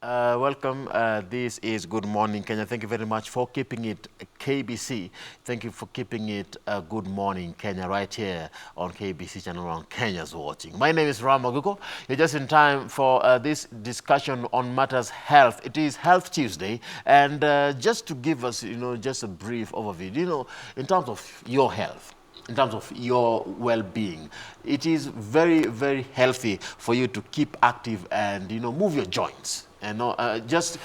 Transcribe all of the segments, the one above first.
Welcome. This is Good Morning Kenya. Thank you very much for keeping it KBC. Thank you for keeping it Good Morning Kenya right here on KBC channel on Kenya's Watching. My name is Ram Aguko. You're just in time for this discussion on matters health. It is Health Tuesday, and just to give us, just a brief overview, in terms of your health, in terms of your well-being, it is very, very healthy for you to keep active and, move your joints. And just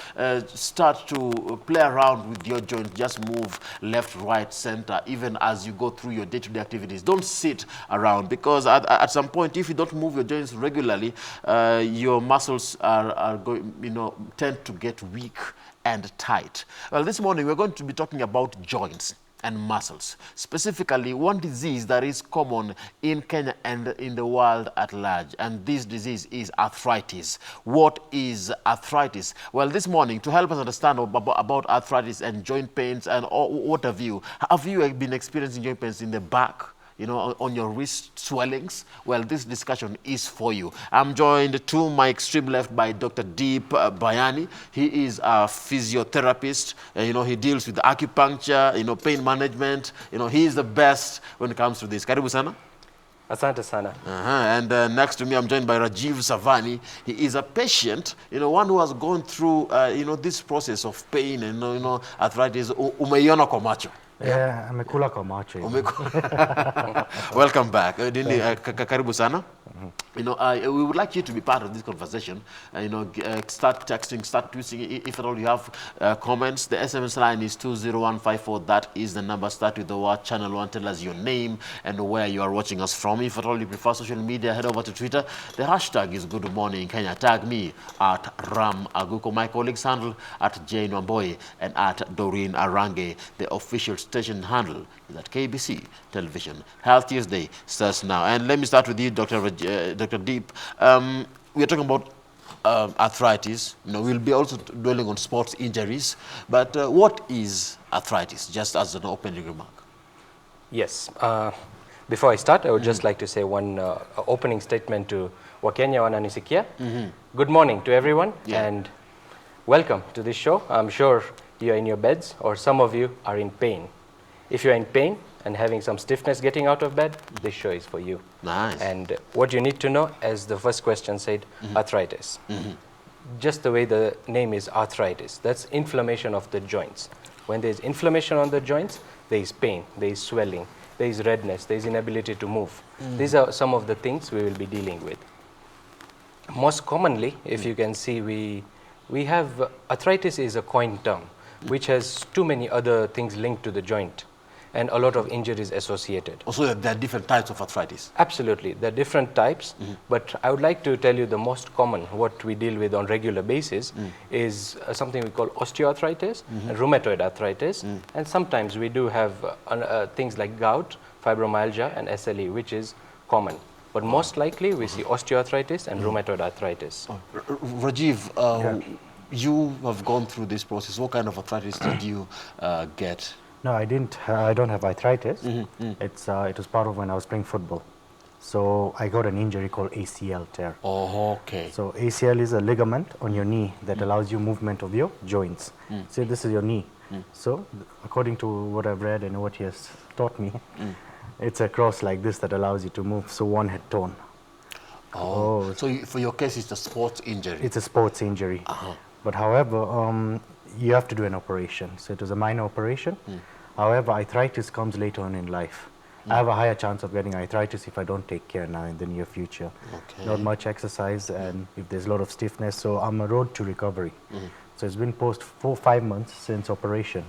start to play around with your joints. Just move left, right, center, even as you go through your day-to-day activities. Don't sit around, because at some point, if you don't move your joints regularly, your muscles are going, tend to get weak and tight. Well, this morning, we're going to be talking about joints and muscles, specifically one disease that is common in Kenya and in the world at large, and this disease is arthritis. What is arthritis? Well, this morning, to help us understand about arthritis and joint pains and what have you been experiencing joint pains in the back, on your wrist swellings? Well, this discussion is for you. I'm joined to my extreme left by Dr. Bhayani. He is a physiotherapist. He deals with acupuncture, pain management. He is the best when it comes to this. Karibu sana. Asante sana. And next to me, I'm joined by Rajiv Savani. He is a patient, one who has gone through, this process of pain and, arthritis. Umeiona kwa macho. Yeah, amekula kwa macho. Welcome back. Karibu sana. We would like you to be part of this conversation. Start texting, start tweeting. If at all you have comments, the SMS line is 20154. That is the number. Start with the word Channel 1. Tell us your name and where you are watching us from. If at all you prefer social media, head over to Twitter. The hashtag is Good Morning Kenya. Tag me at Ram Aguko. My colleagues handle at Jane Wamboye and at Doreen Arange. The official station handle is at KBC Television. Health Tuesday starts now. And let me start with you, Dr. Deep. We are talking about arthritis. We'll be also dwelling on sports injuries. But what is arthritis, just as an opening remark? Yes. Before I start, I would just like to say one opening statement to Wakenya wananisikia. Good morning to everyone, and welcome to this show. I'm sure you're in your beds, or some of you are in pain. If you're in pain and having some stiffness getting out of bed, this show is for you. Nice. And what you need to know, as the first question said, arthritis. Just the way the name is arthritis, that's inflammation of the joints. When there's inflammation on the joints, there is pain, there is swelling, there is redness, there is inability to move. These are some of the things we will be dealing with. Most commonly, if you can see, we have arthritis is a coined term, which has too many other things linked to the joint and a lot of injuries associated. Also, there are different types of arthritis. Absolutely, there are different types, but I would like to tell you the most common, what we deal with on regular basis, is something we call osteoarthritis and rheumatoid arthritis, and sometimes we do have things like gout, fibromyalgia, and SLE, which is common. But most likely, we see osteoarthritis and rheumatoid arthritis. Rajiv, you have gone through this process. What kind of arthritis did you get? No, I didn't. I don't have arthritis. It was part of when I was playing football. So I got an injury called ACL tear. Oh, okay. So ACL is a ligament on your knee that allows you movement of your joints. So this is your knee. So according to what I've read and what he has taught me, it's a cross like this that allows you to move. So one had torn. Oh, so for your case, it's a sports injury. It's a sports injury. But however, you have to do an operation. So it was a minor operation. However, arthritis comes later on in life. I have a higher chance of getting arthritis if I don't take care now in the near future. Okay. Not much exercise, and if there's a lot of stiffness, so I'm a road to recovery. So it's been post 4-5 months since operation.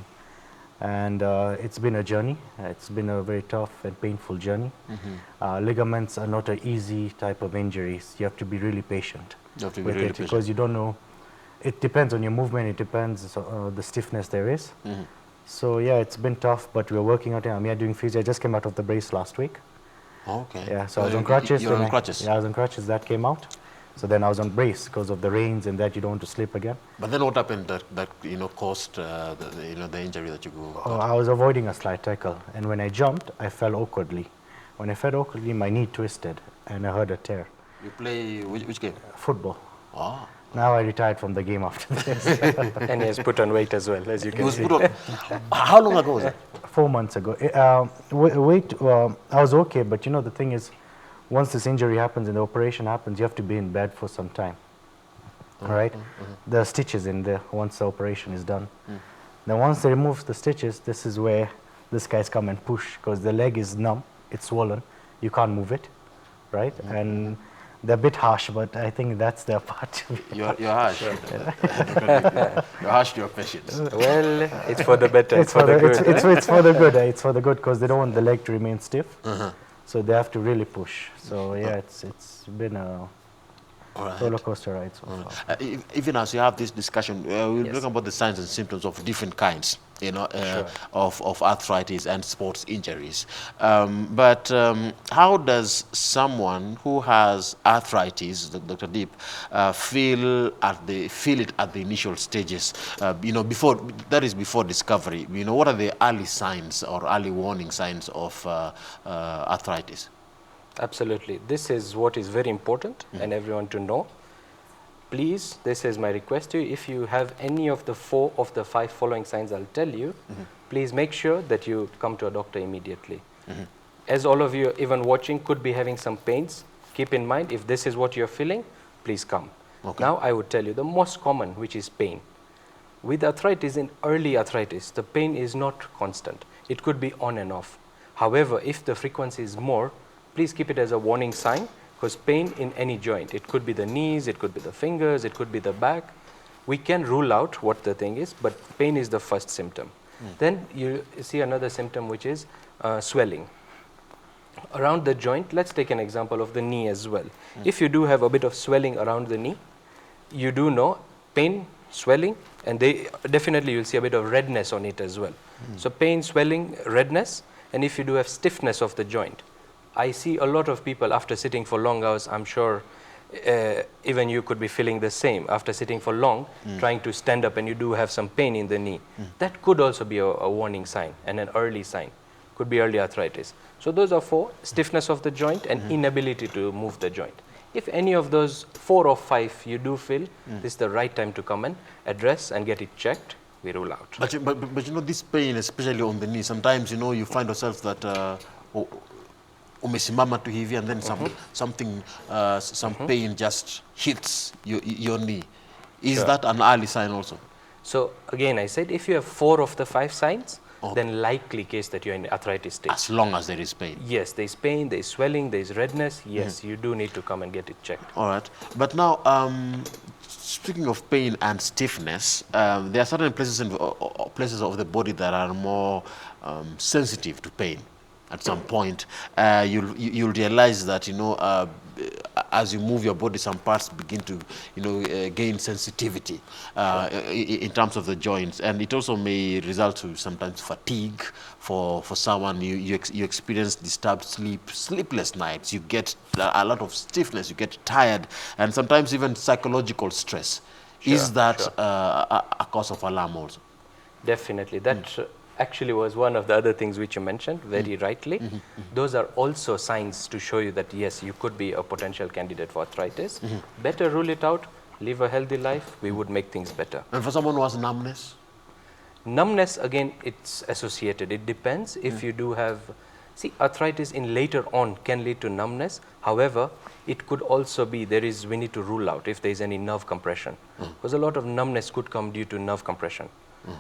And it's been a journey. It's been a very tough and painful journey. Ligaments are not an easy type of injuries. You have to be really patient with it, because you don't know. It depends on your movement. It depends the stiffness there is. So yeah, it's been tough, but we're working on it. I'm here doing physio. I just came out of the brace last week. Okay. Yeah, so I was on crutches. You're on crutches? Yeah, I was on crutches. That came out. So then I was on brace because of the rains and that you don't want to slip again. But then what happened that caused the injury that you got? I was avoiding a slide tackle, and when I jumped, I fell awkwardly. When I fell awkwardly, my knee twisted, and I heard a tear. You play which game? Football. Ah. Now I retired from the game after this. And he has put on weight as well, as you He can was see. put on, how long ago was that? 4 months ago. Weight, I was okay, but you know, the thing is, once this injury happens and the operation happens, you have to be in bed for some time. All right? There are stitches in there once the operation is done. Then once they remove the stitches, this is where these guys come and push, because the leg is numb, it's swollen, you can't move it, right? And they're a bit harsh, but I think that's their part. You're harsh. You're harsh to your patients. Well, it's for the better, It's for the good. It's for the good. It's for the good, because they don't want the leg to remain stiff. So they have to really push. So yeah, it's been a roller coaster ride so far. Even as you have this discussion, we'll Yes. talk about the signs and symptoms of different kinds, you know, of arthritis and sports injuries. But how does someone who has arthritis, Dr. Deep, feel it at the initial stages? You know, before discovery. You know, what are the early signs or early warning signs of arthritis? Absolutely. This is what is very important and everyone to know. Please, this is my request to you. If you have any of the 4 of the 5 following signs I'll tell you, please make sure that you come to a doctor immediately. As all of you even watching could be having some pains, keep in mind if this is what you're feeling, please come. Okay. Now I would tell you the most common, which is pain. With arthritis, in early arthritis, the pain is not constant. It could be on and off. However, if the frequency is more, please keep it as a warning sign, because pain in any joint, it could be the knees, it could be the fingers, it could be the back. We can rule out what the thing is, but pain is the first symptom. Then you see another symptom, which is swelling. Around the joint, let's take an example of the knee as well. If you do have a bit of swelling around the knee, you do know pain, swelling, and definitely you'll see a bit of redness on it as well. So pain, swelling, redness, and if you do have stiffness of the joint, I see a lot of people after sitting for long hours, I'm sure even you could be feeling the same after sitting for long, trying to stand up and you do have some pain in the knee. That could also be a warning sign and an early sign, could be early arthritis. So those are 4, stiffness of the joint and inability to move the joint. If any of those 4 or 5 you do feel, this is the right time to come and address and get it checked, we rule out. But you know, this pain, especially on the knee, sometimes, you know, you find yourself that umesimama tu hivi and then some pain just hits your knee. Is that an early sign also? So again, I said if you have 4 of the 5 signs, then likely case that you're in arthritis stage. As long as there is pain. Yes, there's pain, there's swelling, there's redness. Yes, you do need to come and get it checked. All right. But now, speaking of pain and stiffness, there are certain places of the body that are more sensitive to pain. At some point, you'll realize that, you know, as you move your body, some parts begin to, you know, gain sensitivity in terms of the joints, and it also may result to sometimes fatigue for someone. You experience disturbed sleepless nights. You get a lot of stiffness. You get tired, and sometimes even psychological stress. Is that a cause of alarm also? Definitely. That actually was one of the other things which you mentioned very rightly. Those are also signs to show you that yes, you could be a potential candidate for arthritis. Better rule it out, live a healthy life, we would make things better. And for someone who has numbness? Numbness, again, it's associated. It depends if you do have, see, arthritis in later on can lead to numbness. However, it could also be, we need to rule out if there is any nerve compression. Because a lot of numbness could come due to nerve compression.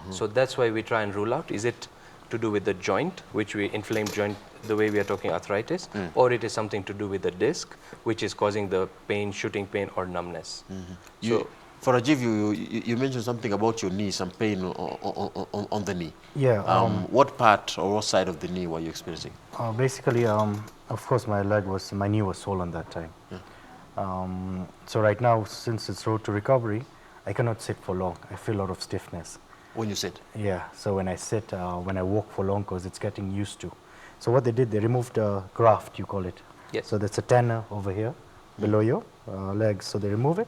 So that's why we try and rule out, is it to do with the joint, which we inflamed joint, the way we are talking arthritis, or it is something to do with the disc, which is causing the pain, shooting pain or numbness. For Rajiv, you mentioned something about your knee, some pain on the knee. Yeah. What part or what side of the knee were you experiencing? Basically, of course, my knee was swollen that time. So right now, since it's road to recovery, I cannot sit for long. I feel a lot of stiffness. When you sit? Yeah, so when I sit, when I walk for long, because it's getting used to. So what they did, they removed a graft, you call it. Yes. So that's a tendon over here, below your legs. So they remove it,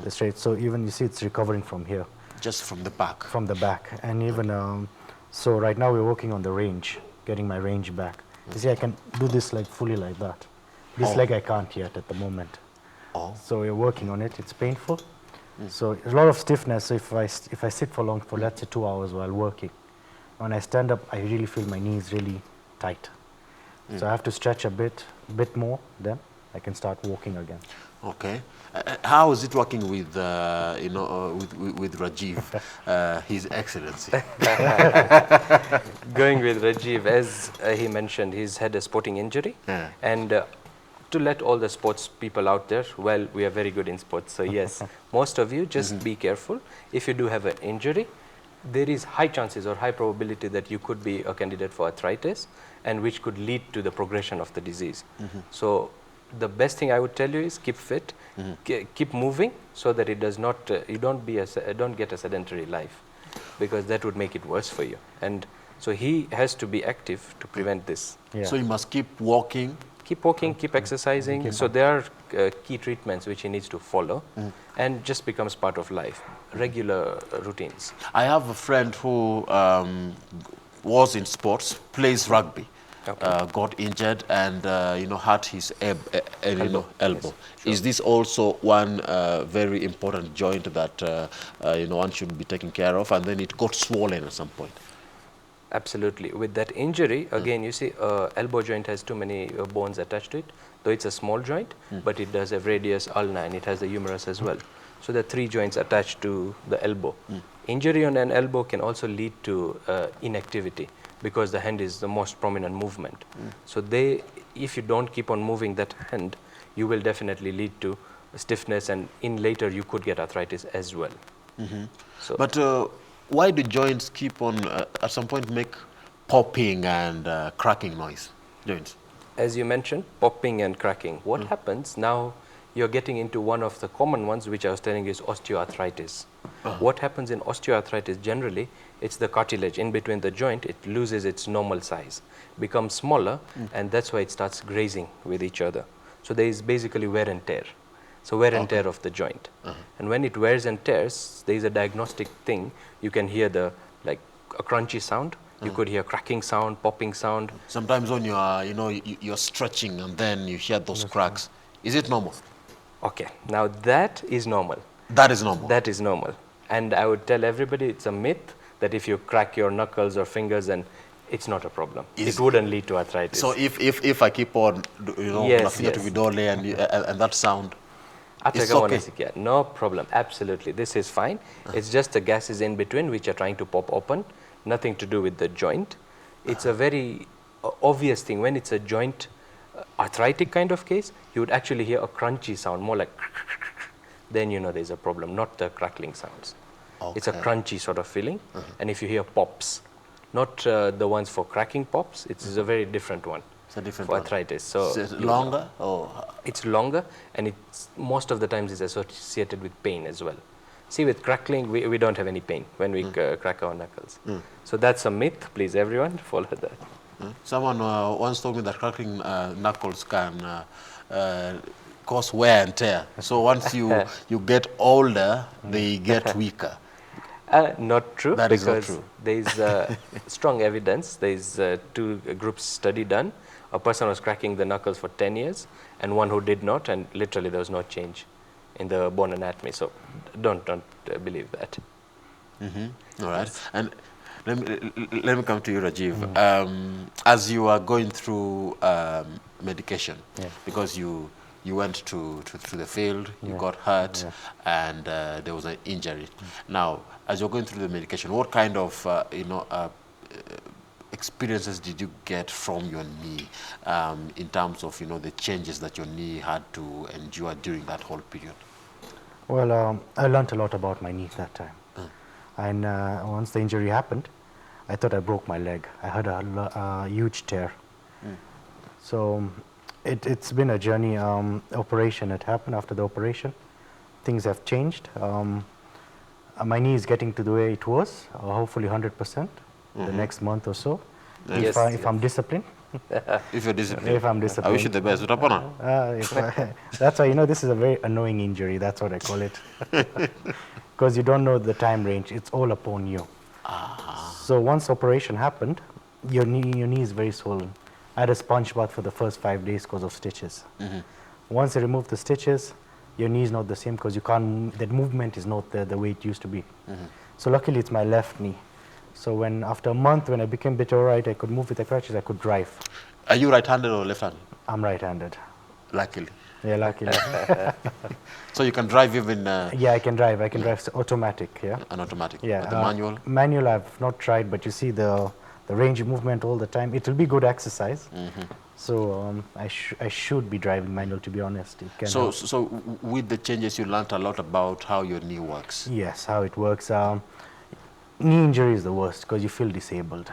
straight. So even you see it's recovering from here. Just from the back? From the back. And even, so right now we're working on the range, getting my range back. You see, I can do this like fully like that. This leg I can't yet at the moment. So we're working on it. It's painful. So a lot of stiffness. So if I sit for long, for let's say 2 hours while working, when I stand up, I really feel my knees really tight. So I have to stretch a bit more, then I can start walking again. Okay. How is it working with, with Rajiv, His Excellency? Going with Rajiv, as he mentioned, he's had a sporting injury. Yeah. And to let all the sports people out there, well, we are very good in sports. So yes, most of you, just be careful. If you do have an injury, there is high chances or high probability that you could be a candidate for arthritis, and which could lead to the progression of the disease. So the best thing I would tell you is keep fit, keep moving, so that it does not, you don't get a sedentary life, because that would make it worse for you. And so he has to be active to prevent this. Yeah. So you must keep walking. Keep walking, keep exercising. So there are key treatments which he needs to follow, and just becomes part of life, regular routines. I have a friend who was in sports, plays rugby, got injured and hurt his elbow. Yes, sure. Is this also one very important joint that one should be taking care of, and then it got swollen at some point? Absolutely. With that injury, again, you see, elbow joint has too many bones attached to it. Though it's a small joint, but it does have radius, ulna, and it has the humerus as well. So there are 3 joints attached to the elbow. Injury on an elbow can also lead to inactivity, because the hand is the most prominent movement. So if you don't keep on moving that hand, you will definitely lead to stiffness, and in later you could get arthritis as well. So, But why do joints keep on, at some point, make popping and cracking noise? Joints. as you mentioned, popping and cracking. What happens now? You're getting into one of the common ones, which I was telling you is osteoarthritis. What happens in osteoarthritis generally, it's the cartilage in between the joint, it loses its normal size, becomes smaller, and that's why it starts grazing with each other. So there is basically wear and tear. So wear and tear of the joint. And when it wears and tears, there is a diagnostic thing. You can hear like a crunchy sound. You could hear cracking sound, popping sound. Sometimes when you are, you're stretching and then you hear those cracks. Is it normal? Okay, now that is normal. That is normal. That is normal. And I would tell everybody it's a myth that if you crack your knuckles or fingers, then it's not a problem. It wouldn't lead to arthritis. So if I keep on, Yes, to vidole and that sound, it's okay. Yeah, no problem. Absolutely. This is fine. It's just the gases in between which are trying to pop open. Nothing to do with the joint. It's a very obvious thing. When it's a joint arthritic kind of case, you would actually hear a crunchy sound, more like then you know there's a problem, not the crackling sounds. Okay. It's a crunchy sort of feeling. And if you hear pops, not the ones for cracking pops, it's a very different one. It's a different for one. arthritis. So Is it longer? Or? it's longer, and it's most of the times is associated with pain as well. See, with crackling, we don't have any pain when we crack our knuckles. So that's a myth. Please, everyone, follow that. Someone once told me that cracking knuckles can cause wear and tear. So once you get older, they get weaker. Not true. That is not because true. there is strong evidence. There is 2 groups study done. A person was cracking the knuckles for 10 years, and one who did not, and literally there was no change in the bone anatomy. So don't believe that. All right. And let me come to you, Rajiv. As you are going through medication, because you went to the field, you got hurt, and there was an injury. Now, as you're going through the medication, what kind of experiences did you get from your knee in terms of the changes that your knee had to endure during that whole period? Well, I learned a lot about my knee that time. And once the injury happened, I thought I broke my leg. I had a huge tear. So it's been a journey. Operation had happened. After the operation, things have changed. My knee is getting to the way it was, hopefully 100%, the next month or so. Yes. If I'm disciplined. If you're disciplined. If I'm disciplined. I wish you the best. That's why, this is a very annoying injury. That's what I call it. Because you don't know the time range. It's all upon you. So once operation happened, your knee is very swollen. I had a sponge bath for the first 5 days because of stitches. Once I removed the stitches, your knee is not the same because you can't, that movement is not the way it used to be. So luckily it's my left knee. So when after a month, when I became a bit all right, I could move with the crutches, I could drive. Are you right-handed or left-handed? I'm right-handed. Luckily. Yeah, luckily. So you can drive even Yeah, I can drive. I can drive automatic, yeah. an automatic. Yeah. But the manual? Manual I've not tried, but you see the range of movement all the time. It will be good exercise. So I should be driving manual, to be honest. It can help. So with the changes, you learned a lot about how your knee works. Yes, how it works. Knee injury is the worst because you feel disabled.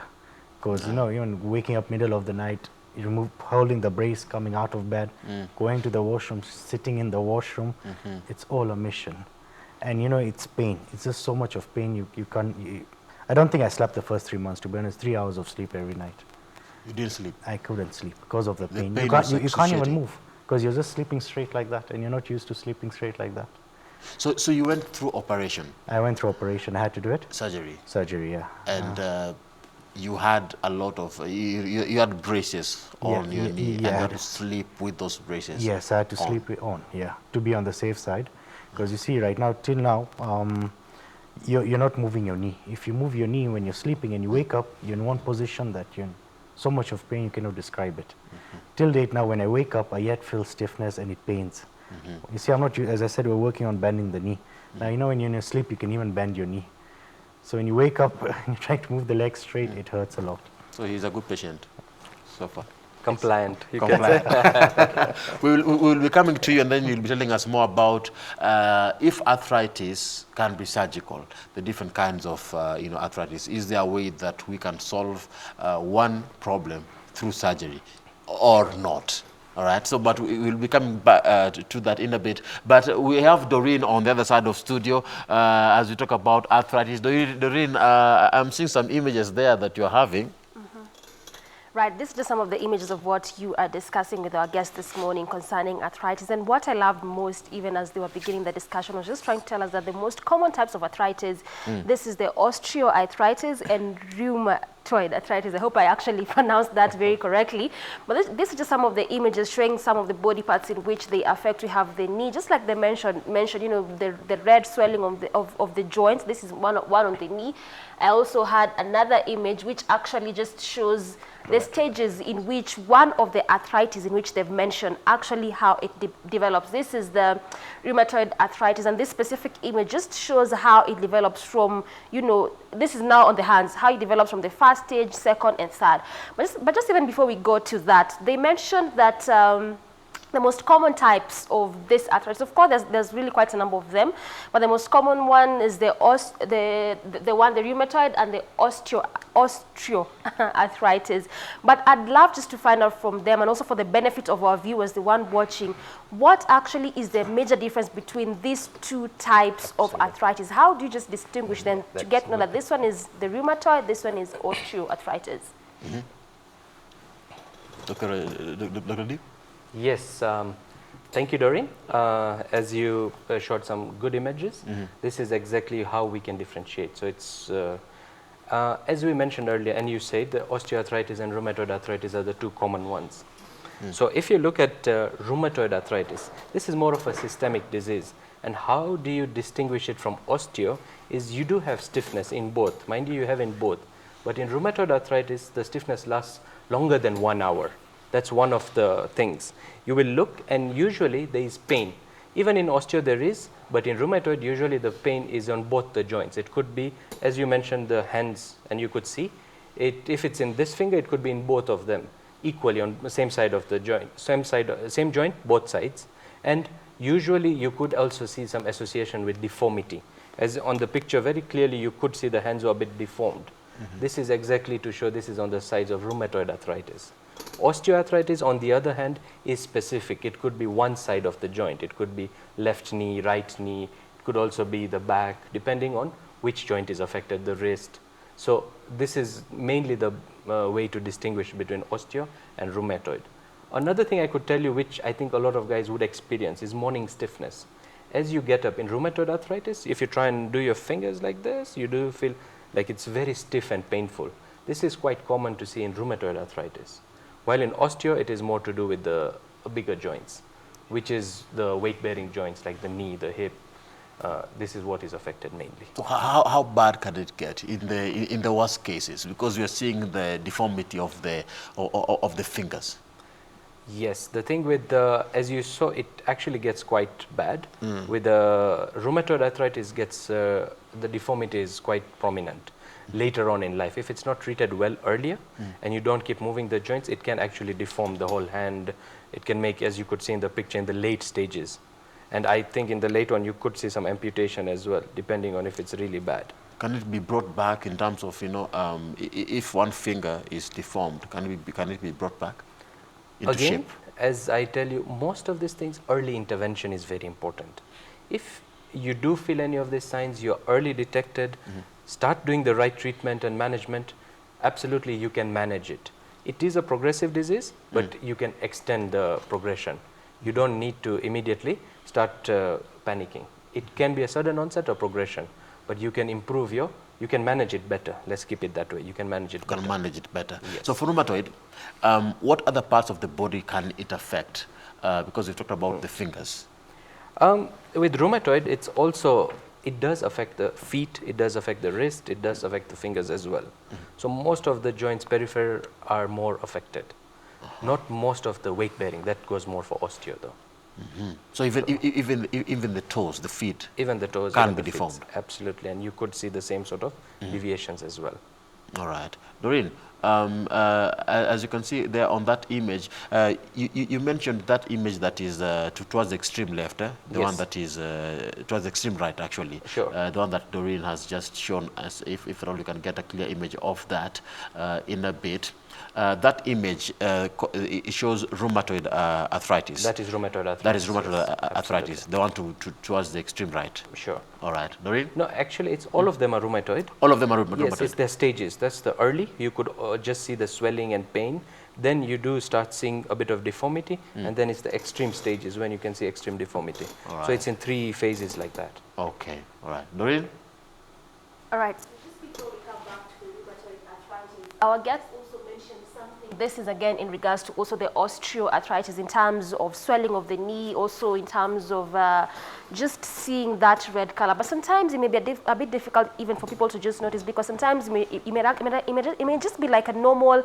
Because, you know, even waking up middle of the night, you holding the brace, coming out of bed, going to the washroom, sitting in the washroom, it's all a mission. And, you know, it's pain. It's just so much of pain. You can't... I don't think I slept the first 3 months, to be honest. 3 hours of sleep every night. You didn't sleep? I couldn't sleep because of the pain. pain You can't even move because you're just sleeping straight like that, and you're not used to sleeping straight like that. So you went through operation? I went through operation. I had to do it. Surgery? Surgery, yeah. And you had a lot of, you had braces on your knee, and you had to sleep with those braces? Yes, I had to sleep on, yeah, to be on the safe side. Because you see, right now, till now, you're not moving your knee. If you move your knee when you're sleeping and you wake up, you're in one position that you're in so much of pain you cannot describe it. Till date now, when I wake up, I yet feel stiffness and it pains. You see, I'm not, as I said, we're working on bending the knee. Now, you know, when you're in your sleep, you can even bend your knee. So when you wake up and you try to move the legs straight, it hurts a lot. So he's a good patient so far? Compliant. Compliant. we will be coming to you, and then you'll be telling us more about if arthritis can be surgical, the different kinds of arthritis. Is there a way that we can solve one problem through surgery or not? All right, so but we will be coming back to that in a bit. But we have Doreen on the other side of studio as we talk about arthritis. Doreen, I'm seeing some images there that you're having. Right, this is just some of the images of what you are discussing with our guest this morning concerning arthritis. And what I loved most, even as they were beginning the discussion, was just trying to tell us that the most common types of arthritis, this is the osteoarthritis and rheumatoid arthritis. I hope I actually pronounced that very correctly. But this is just some of the images showing some of the body parts in which they affect. We have the knee, just like they mentioned, you know, the red swelling of the joints. This is one on the knee. I also had another image which actually just shows the stages in which one of the arthritis in which they've mentioned, actually how it develops. This is the rheumatoid arthritis, and this specific image just shows how it develops from, you know, this is now on the hands, how it develops from the first stage, second, and third. But just even before we go to that, they mentioned that the most common types of this arthritis, of course, there's really quite a number of them, but the most common one is the rheumatoid and the osteoarthritis. But I'd love just to find out from them, and also for the benefit of our viewers, the one watching, what actually is the major difference between these two types of arthritis? How do you just distinguish them to get to know that this one is the rheumatoid, this one is osteoarthritis? Dr. Deep? Yes, thank you, Doreen. As you showed some good images, this is exactly how we can differentiate. So it's, as we mentioned earlier, and you said, the osteoarthritis and rheumatoid arthritis are the two common ones. So if you look at rheumatoid arthritis, this is more of a systemic disease. And how do you distinguish it from osteo is you do have stiffness in both. Mind you, you have in both. But in rheumatoid arthritis, the stiffness lasts longer than 1 hour. That's one of the things. You will look, and usually there is pain. Even in osteo there is, but in rheumatoid usually the pain is on both the joints. It could be, as you mentioned, the hands, and you could see it. If it's in this finger, it could be in both of them equally on the same side of the joint, same joint, both sides. And usually you could also see some association with deformity. As on the picture very clearly, you could see the hands were a bit deformed. This is exactly to show this is on the sides of rheumatoid arthritis. Osteoarthritis, on the other hand, is specific. It could be one side of the joint. It could be left knee, right knee. It could also be the back, depending on which joint is affected, the wrist. So this is mainly the way to distinguish between osteo and rheumatoid. Another thing I could tell you, which I think a lot of guys would experience, is morning stiffness. As you get up in rheumatoid arthritis, if you try and do your fingers like this, you do feel like it's very stiff and painful. This is quite common to see in rheumatoid arthritis. While in osteo, it is more to do with the bigger joints. which is the weight-bearing joints like the knee, the hip. This is what is affected mainly. So how bad can it get in the worst cases? Because we are seeing the deformity of the fingers. Yes, the thing with the, as you saw, it actually gets quite bad. With the rheumatoid arthritis, the deformity is quite prominent later on in life. If it's not treated well earlier and you don't keep moving the joints, it can actually deform the whole hand. It can make, as you could see in the picture, in the late stages. And I think in the late one, you could see some amputation as well, depending on if it's really bad. Can it be brought back in terms of, if one finger is deformed, can it be brought back into Again, shape? as I tell you, most of these things, early intervention is very important. If you do feel any of these signs, you're early detected, start doing the right treatment and management, absolutely you can manage it. It is a progressive disease, but you can extend the progression. You don't need to immediately start panicking. It can be a sudden onset or progression, but you can improve you can manage it better. Let's keep it that way. You can manage it better. You can manage it better. Yes. So for rheumatoid, what other parts of the body can it affect? Because we talked about the fingers. With rheumatoid, it does affect the feet, it does affect the wrist, it does affect the fingers as well. So most of the joints peripheral are more affected. Not most of the weight bearing, that goes more for osteo though. So even the toes, the feet, Even the toes can even be the feet, deformed. absolutely, and you could see the same sort of deviations as well. All right. Doreen, as you can see there on that image, you mentioned that image that is towards the extreme left, the Yes. one that is towards the extreme right, actually. Sure. The one that Doreen has just shown us, if at all you can get a clear image of that in a bit. That image it shows rheumatoid arthritis. That is rheumatoid arthritis. That is rheumatoid yes, arthritis, absolutely. the one towards the extreme right. Sure. All right. Doreen? No, actually, it's all of them are rheumatoid. All of them are rheumatoid. Yes, it's their stages. That's the early. You could just see the swelling and pain. Then you do start seeing a bit of deformity, and then it's the extreme stages when you can see extreme deformity. All So it's in 3 phases like that. Okay. All right. Doreen? All right. Just before we come back to the rheumatoid arthritis, our guest also mentioned something. This is again in regards to also the osteoarthritis in terms of swelling of the knee, also in terms of just seeing that red color. But sometimes it may be a bit difficult even for people to just notice, because sometimes it may just be like a normal,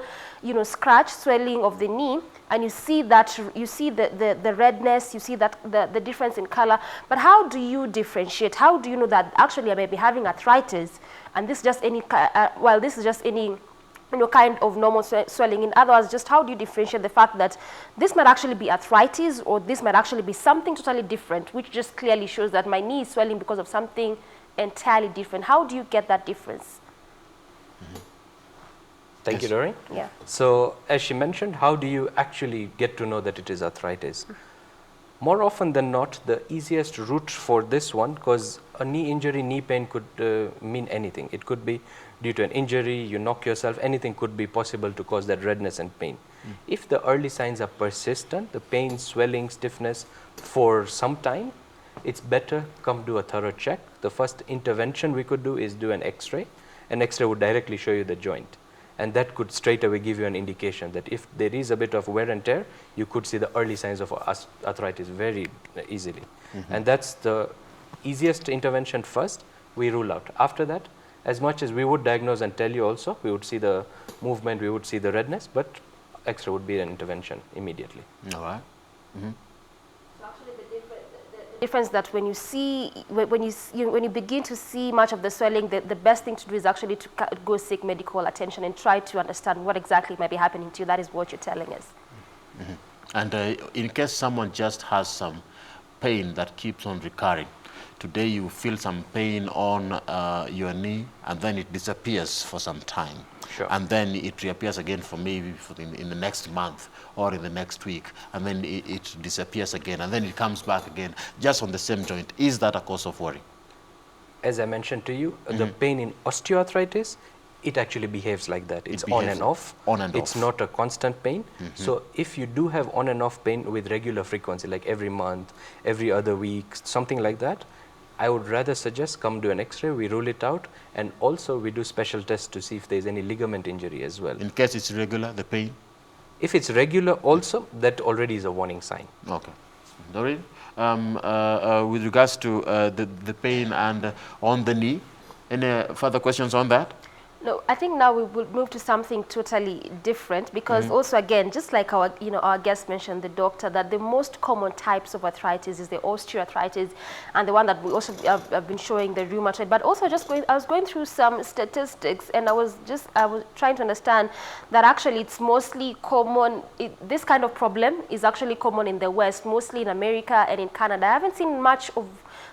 scratch, swelling of the knee, and you see the redness, you see that the difference in color. But how do you differentiate? How do you know that actually I may be having arthritis, and this is just any kind of normal swelling? In other words, just how do you differentiate the fact that this might actually be arthritis, or this might actually be something totally different, which just clearly shows that my knee is swelling because of something entirely different? How do you get that difference? Thank you, Doreen. Yeah. So as she mentioned, how do you actually get to know that it is arthritis? More often than not, the easiest route for this one, because a knee injury, knee pain could mean anything. It could be due to an injury, you knock yourself, anything could be possible to cause that redness and pain. If the early signs are persistent, the pain, swelling, stiffness for some time, it's better come do a thorough check. The first intervention we could do is do an X-ray. An X-ray would directly show you the joint. And that could straight away give you an indication that if there is a bit of wear and tear, you could see the early signs of arthritis very easily. And that's the easiest intervention first, we rule out. After that, as much as we would diagnose and tell you also, we would see the movement, we would see the redness, but X-ray would be an intervention immediately. All right. Difference that when you begin to see much of the swelling, the best thing to do is actually to go seek medical attention and try to understand what exactly might be happening to you. That is what you're telling us. And in case someone just has some pain that keeps on recurring, today you feel some pain on your knee, and then it disappears for some time. Sure. And then it reappears again for maybe in the next month or in the next week, and then it disappears again, and then it comes back again, just on the same joint. Is that a cause of worry? As I mentioned to you, the pain in osteoarthritis, it actually behaves like that. It's on and off. On and it's off. not a constant pain. So if you do have on and off pain with regular frequency, like every month, every other week, something like that, I would rather suggest come do an X-ray, we rule it out, and also we do special tests to see if there's any ligament injury as well. In case it's regular, the pain? If it's regular also, that already is a warning sign. Okay. Doreen, with regards to the pain and on the knee, any further questions on that? No, I think now we will move to something totally different because also again, just like our guest mentioned, the doctor, that the most common types of arthritis is the osteoarthritis, and the one that we also have been showing, the rheumatoid. But also I was going through some statistics, and I was trying to understand that actually it's mostly common. This kind of problem is actually common in the West, mostly in America and in Canada. I haven't seen much of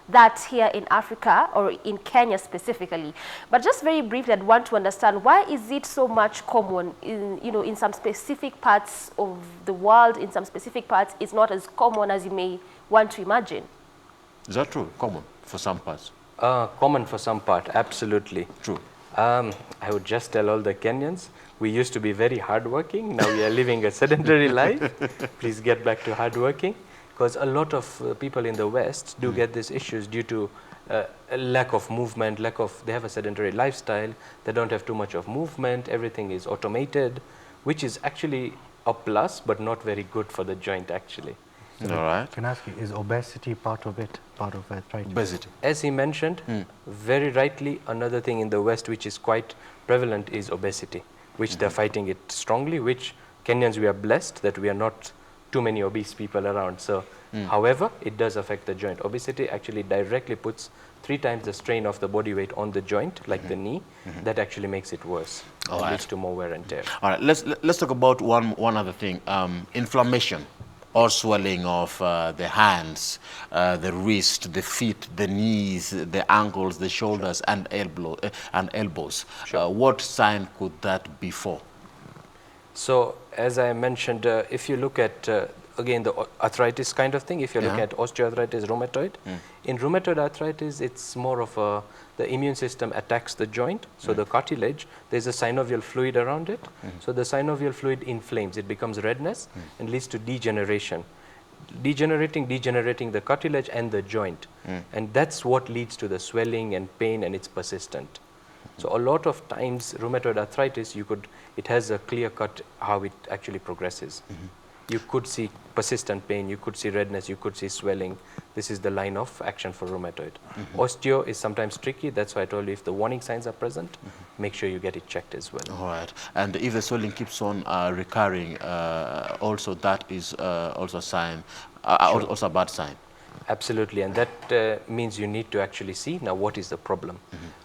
that here in Africa or in Kenya specifically. But just very briefly, I'd want to understand, why is it so much common in some specific parts of the world, in some specific parts it's not as common as you may want to imagine? Is that true? Common for some parts? Common for some part, absolutely. True. I would just tell all the Kenyans, we used to be very hardworking. Now we are living a sedentary life. Please get back to hardworking. Because a lot of people in the West do get these issues due to a lack of movement, they have a sedentary lifestyle, they don't have too much of movement, everything is automated, which is actually a plus, but not very good for the joint actually. All right. Can I ask you, is obesity part of it, part of arthritis? Obesity. As he mentioned, very rightly, another thing in the West which is quite prevalent is obesity, which they're fighting it strongly, which Kenyans, we are blessed that we are not too many obese people around. So, however, it does affect the joint. Obesity actually directly puts 3 times the strain of the body weight on the joint, like the knee. That actually makes it worse. It leads to more wear and tear. All right, let's talk about one other thing. Inflammation or swelling of the hands, the wrist, the feet, the knees, the ankles, the shoulders, and elbows. Sure. What sign could that be for? So, as I mentioned, if you look at, again, the arthritis kind of thing, if you look at osteoarthritis, rheumatoid, in rheumatoid arthritis, it's more of the immune system attacks the joint, so the cartilage, there's a synovial fluid around it, so the synovial fluid inflames, it becomes redness and leads to degeneration. Degenerating the cartilage and the joint, and that's what leads to the swelling and pain, and it's persistent. So a lot of times rheumatoid arthritis, it has a clear cut how it actually progresses. You could see persistent pain, you could see redness, you could see swelling. This is the line of action for rheumatoid. Osteo is sometimes tricky, that's why I told you if the warning signs are present, make sure you get it checked as well. All right, and if the swelling keeps on recurring, also that is also a sign, also a bad sign. Absolutely, and that means you need to actually see now what is the problem.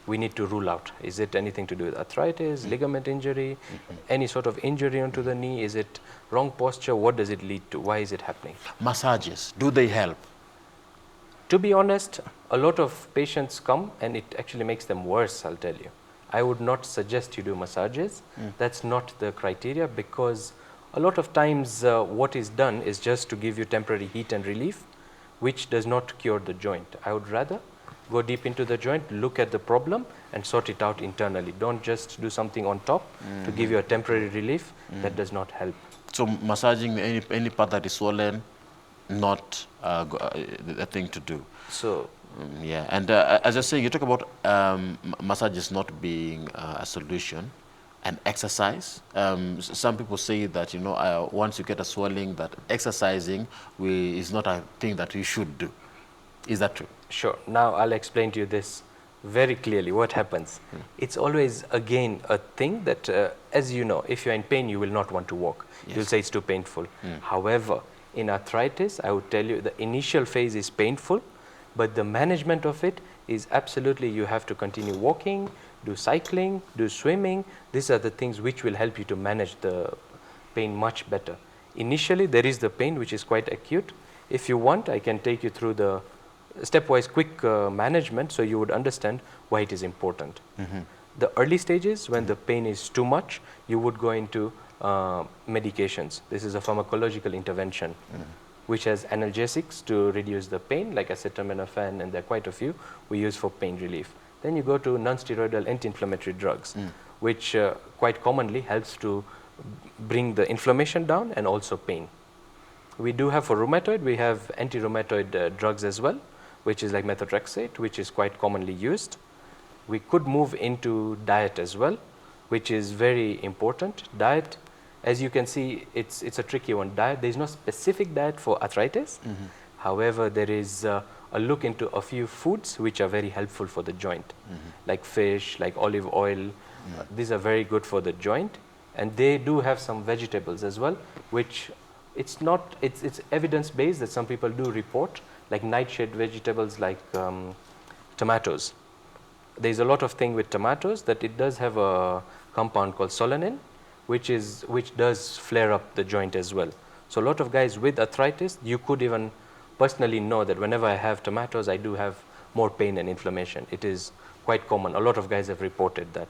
We need to rule out, is it anything to do with arthritis, ligament injury, any sort of injury onto the knee, is it wrong posture, what does it lead to, why is it happening? Massages, do they help? To be honest, a lot of patients come and it actually makes them worse, I'll tell you. I would not suggest you do massages, that's not the criteria, because a lot of times what is done is just to give you temporary heat and relief, which does not cure the joint. I would rather go deep into the joint, look at the problem and sort it out internally. Don't just do something on top to give you a temporary relief. That does not help. So massaging any part that is swollen, not a thing to do. So yeah, and as I say, you talk about massages not being a solution, and exercise. Some people say that, you know, once you get a swelling, that exercising is not a thing that you should do. Is that true? Sure. Now I'll explain to you this very clearly, what happens. It's always, again, a thing that, as you know, if you're in pain, you will not want to walk. You'll say it's too painful. However, in arthritis, I would tell you the initial phase is painful, but the management of it is absolutely, you have to continue walking, do cycling, do swimming. These are the things which will help you to manage the pain much better. Initially, there is the pain which is quite acute. If you want, I can take you through the stepwise quick management so you would understand why it is important. The early stages, when the pain is too much, you would go into medications. This is a pharmacological intervention which has analgesics to reduce the pain, like acetaminophen, and there are quite a few we use for pain relief. Then you go to non-steroidal anti-inflammatory drugs, which quite commonly helps to bring the inflammation down and also pain. We do have for rheumatoid, we have anti-rheumatoid drugs as well, which is like methotrexate, which is quite commonly used. We could move into diet as well, which is very important. Diet, as you can see, it's a tricky one. Diet, there's no specific diet for arthritis, However, there is a look into a few foods which are very helpful for the joint, like fish, like olive oil. These are very good for the joint, and they do have some vegetables as well, which it's evidence-based that some people do report, like nightshade vegetables like tomatoes. There's a lot of thing with tomatoes that it does have a compound called solanin, which does flare up the joint as well. So a lot of guys with arthritis, you could even personally know that whenever I have tomatoes, I do have more pain and inflammation. It is quite common. A lot of guys have reported that.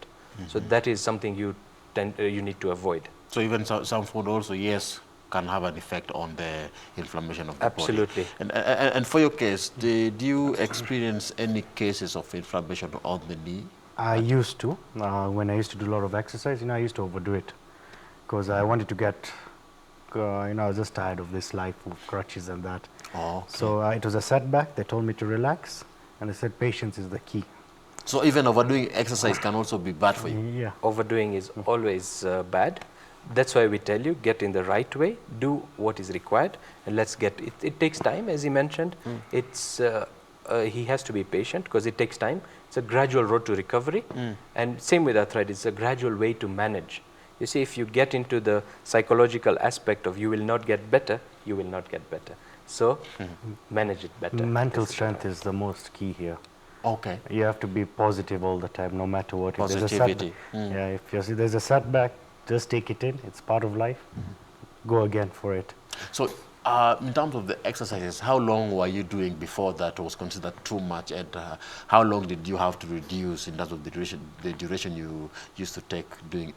So that is something you need to avoid. So even some food also, yes, can have an effect on the inflammation of the Absolutely. body. And for your case, did you experience any cases of inflammation on the knee? I used to. When I used to do a lot of exercise, I used to overdo it because I wanted to get, I was just tired of this life of crutches and that. Oh, okay. So it was a setback. They told me to relax, and they said patience is the key. So even overdoing exercise can also be bad for you? Yeah. Overdoing is always bad. That's why we tell you, get in the right way, do what is required, and let's get it. It takes time, as he mentioned. It's he has to be patient because it takes time. It's a gradual road to recovery, and same with arthritis. It's a gradual way to manage. You see, if you get into the psychological aspect of you will not get better, you will not get better. So manage it better. Mental strength is the most key here. Okay. You have to be positive all the time, no matter what. Positivity. Yeah, if you see there's a setback, just take it in. It's part of life. Go again for it. So in terms of the exercises, how long were you doing before that was considered too much, and how long did you have to reduce in terms of the duration you used to take doing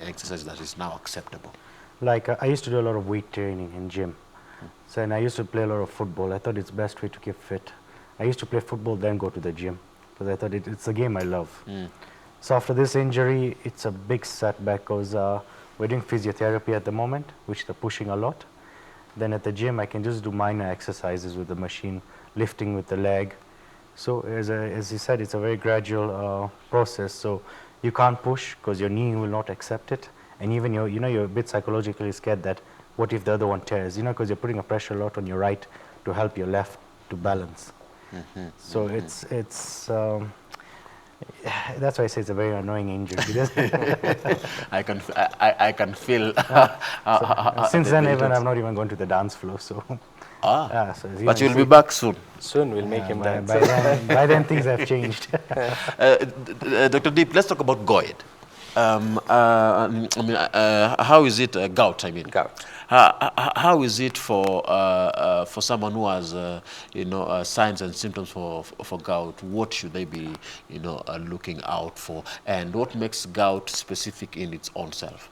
exercise that is now acceptable? Like I used to do a lot of weight training in gym. So and I used to play a lot of football. I thought it's best way to keep fit. I used to play football, then go to the gym because I thought it's a game I love. So after this injury, it's a big setback because we're doing physiotherapy at the moment, which they're pushing a lot. Then at the gym, I can just do minor exercises with the machine, lifting with the leg. So as you said, it's a very gradual process. So you can't push because your knee will not accept it. And even you're a bit psychologically scared that what if the other one tears, because you're putting a pressure a lot on your right to help your left to balance. So it's that's why I say it's a very annoying injury. I can feel. Since then, I've not even gone to the dance floor. So. But you'll be back soon. Soon we'll make him dance. By then things have changed. Dr. Deep, let's talk about Gout. How is it gout? Gout. How is it for someone who has signs and symptoms for gout? What should they be looking out for, and what makes gout specific in its own self?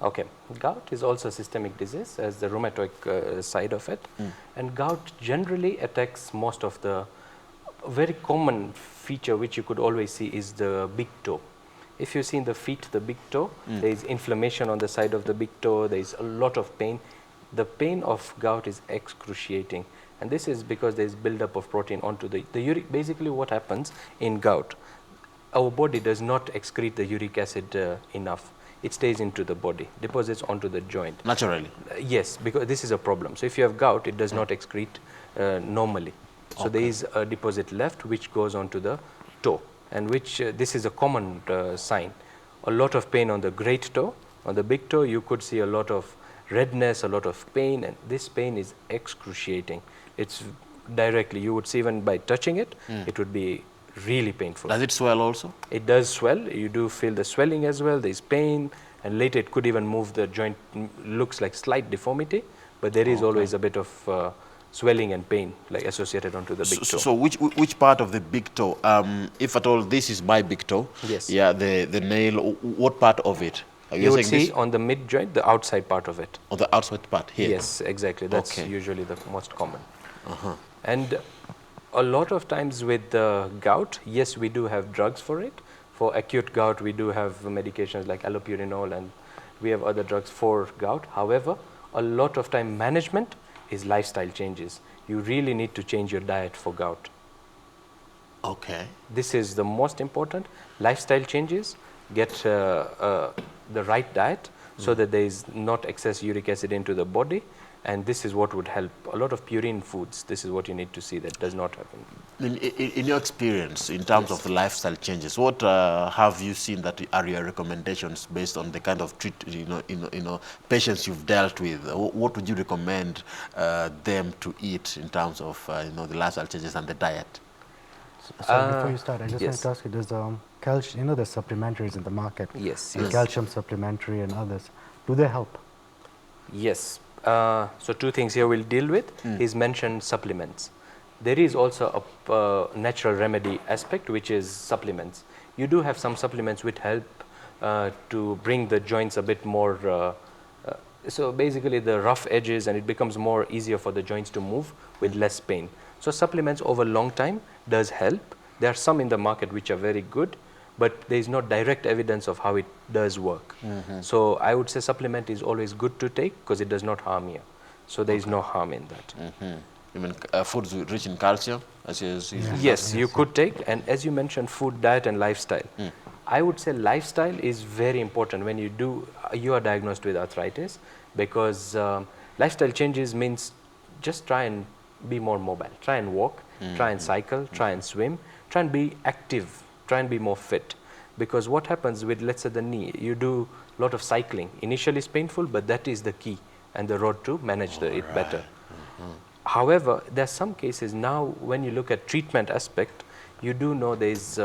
Okay, gout is also a systemic disease as the rheumatoid side of it, and gout generally attacks most of the very common feature which you could always see is the big toe. If you see in the feet, the big toe, there is inflammation on the side of the big toe, there is a lot of pain. The pain of gout is excruciating, and this is because there is buildup of protein onto the uric. Basically what happens in gout, our body does not excrete the uric acid enough. It stays into the body, deposits onto the joint. Naturally? Yes, because this is a problem. So if you have gout, it does not excrete normally. So there is a deposit left which goes onto the toe, and which this is a common sign. A lot of pain on the great toe. On the big toe, you could see a lot of redness, a lot of pain, and this pain is excruciating. It's directly, you would see even by touching it, it would be really painful. Does it swell also? It does swell. You do feel the swelling as well. There's pain, and later it could even move the joint. Looks like slight deformity, but there is always a bit of swelling and pain like associated onto the big toe. So which part of the big toe, if at all this is my big toe, yes, yeah, the nail, what part of it? You would see on the mid joint, the outside part of it. On the outside part here? Yes, exactly. That's usually the most common. And a lot of times with the gout, yes, we do have drugs for it. For acute gout, we do have medications like allopurinol, and we have other drugs for gout. However, a lot of time management is lifestyle changes. You really need to change your diet for gout. Okay. This is the most important. Lifestyle changes, get the right diet so that there is not excess uric acid into the body. And this is what would help. A lot of purine foods, this is what you need to see that does not happen. In your experience, in terms of the lifestyle changes, what have you seen that are your recommendations based on the kind of patients you've dealt with? What would you recommend them to eat in terms of the lifestyle changes and the diet? So before you start, I just want yes. to ask you, there's calcium, there's supplementaries in the market. Yes, The yes. calcium supplementary and others. Do they help? Yes. So two things here we'll deal with. He's mentioned supplements. There is also a natural remedy aspect, which is supplements. You do have some supplements which help to bring the joints a bit more, so basically the rough edges, and it becomes more easier for the joints to move with less pain. So supplements over long time does help. There are some in the market which are very good, but there is no direct evidence of how it does work. So I would say supplement is always good to take because it does not harm you. So there is no harm in that. You mean foods rich in calcium? Yes, you could take, and as you mentioned, food, diet and lifestyle. I would say lifestyle is very important when you are diagnosed with arthritis, because lifestyle changes means just try and be more mobile. Try and walk, try and cycle, try and swim, try and be active, try and be more fit. Because what happens with, let's say, the knee, you do a lot of cycling. Initially it's painful, but that is the key and the road to manage it better. However, there are some cases now when you look at treatment aspect, you do know there's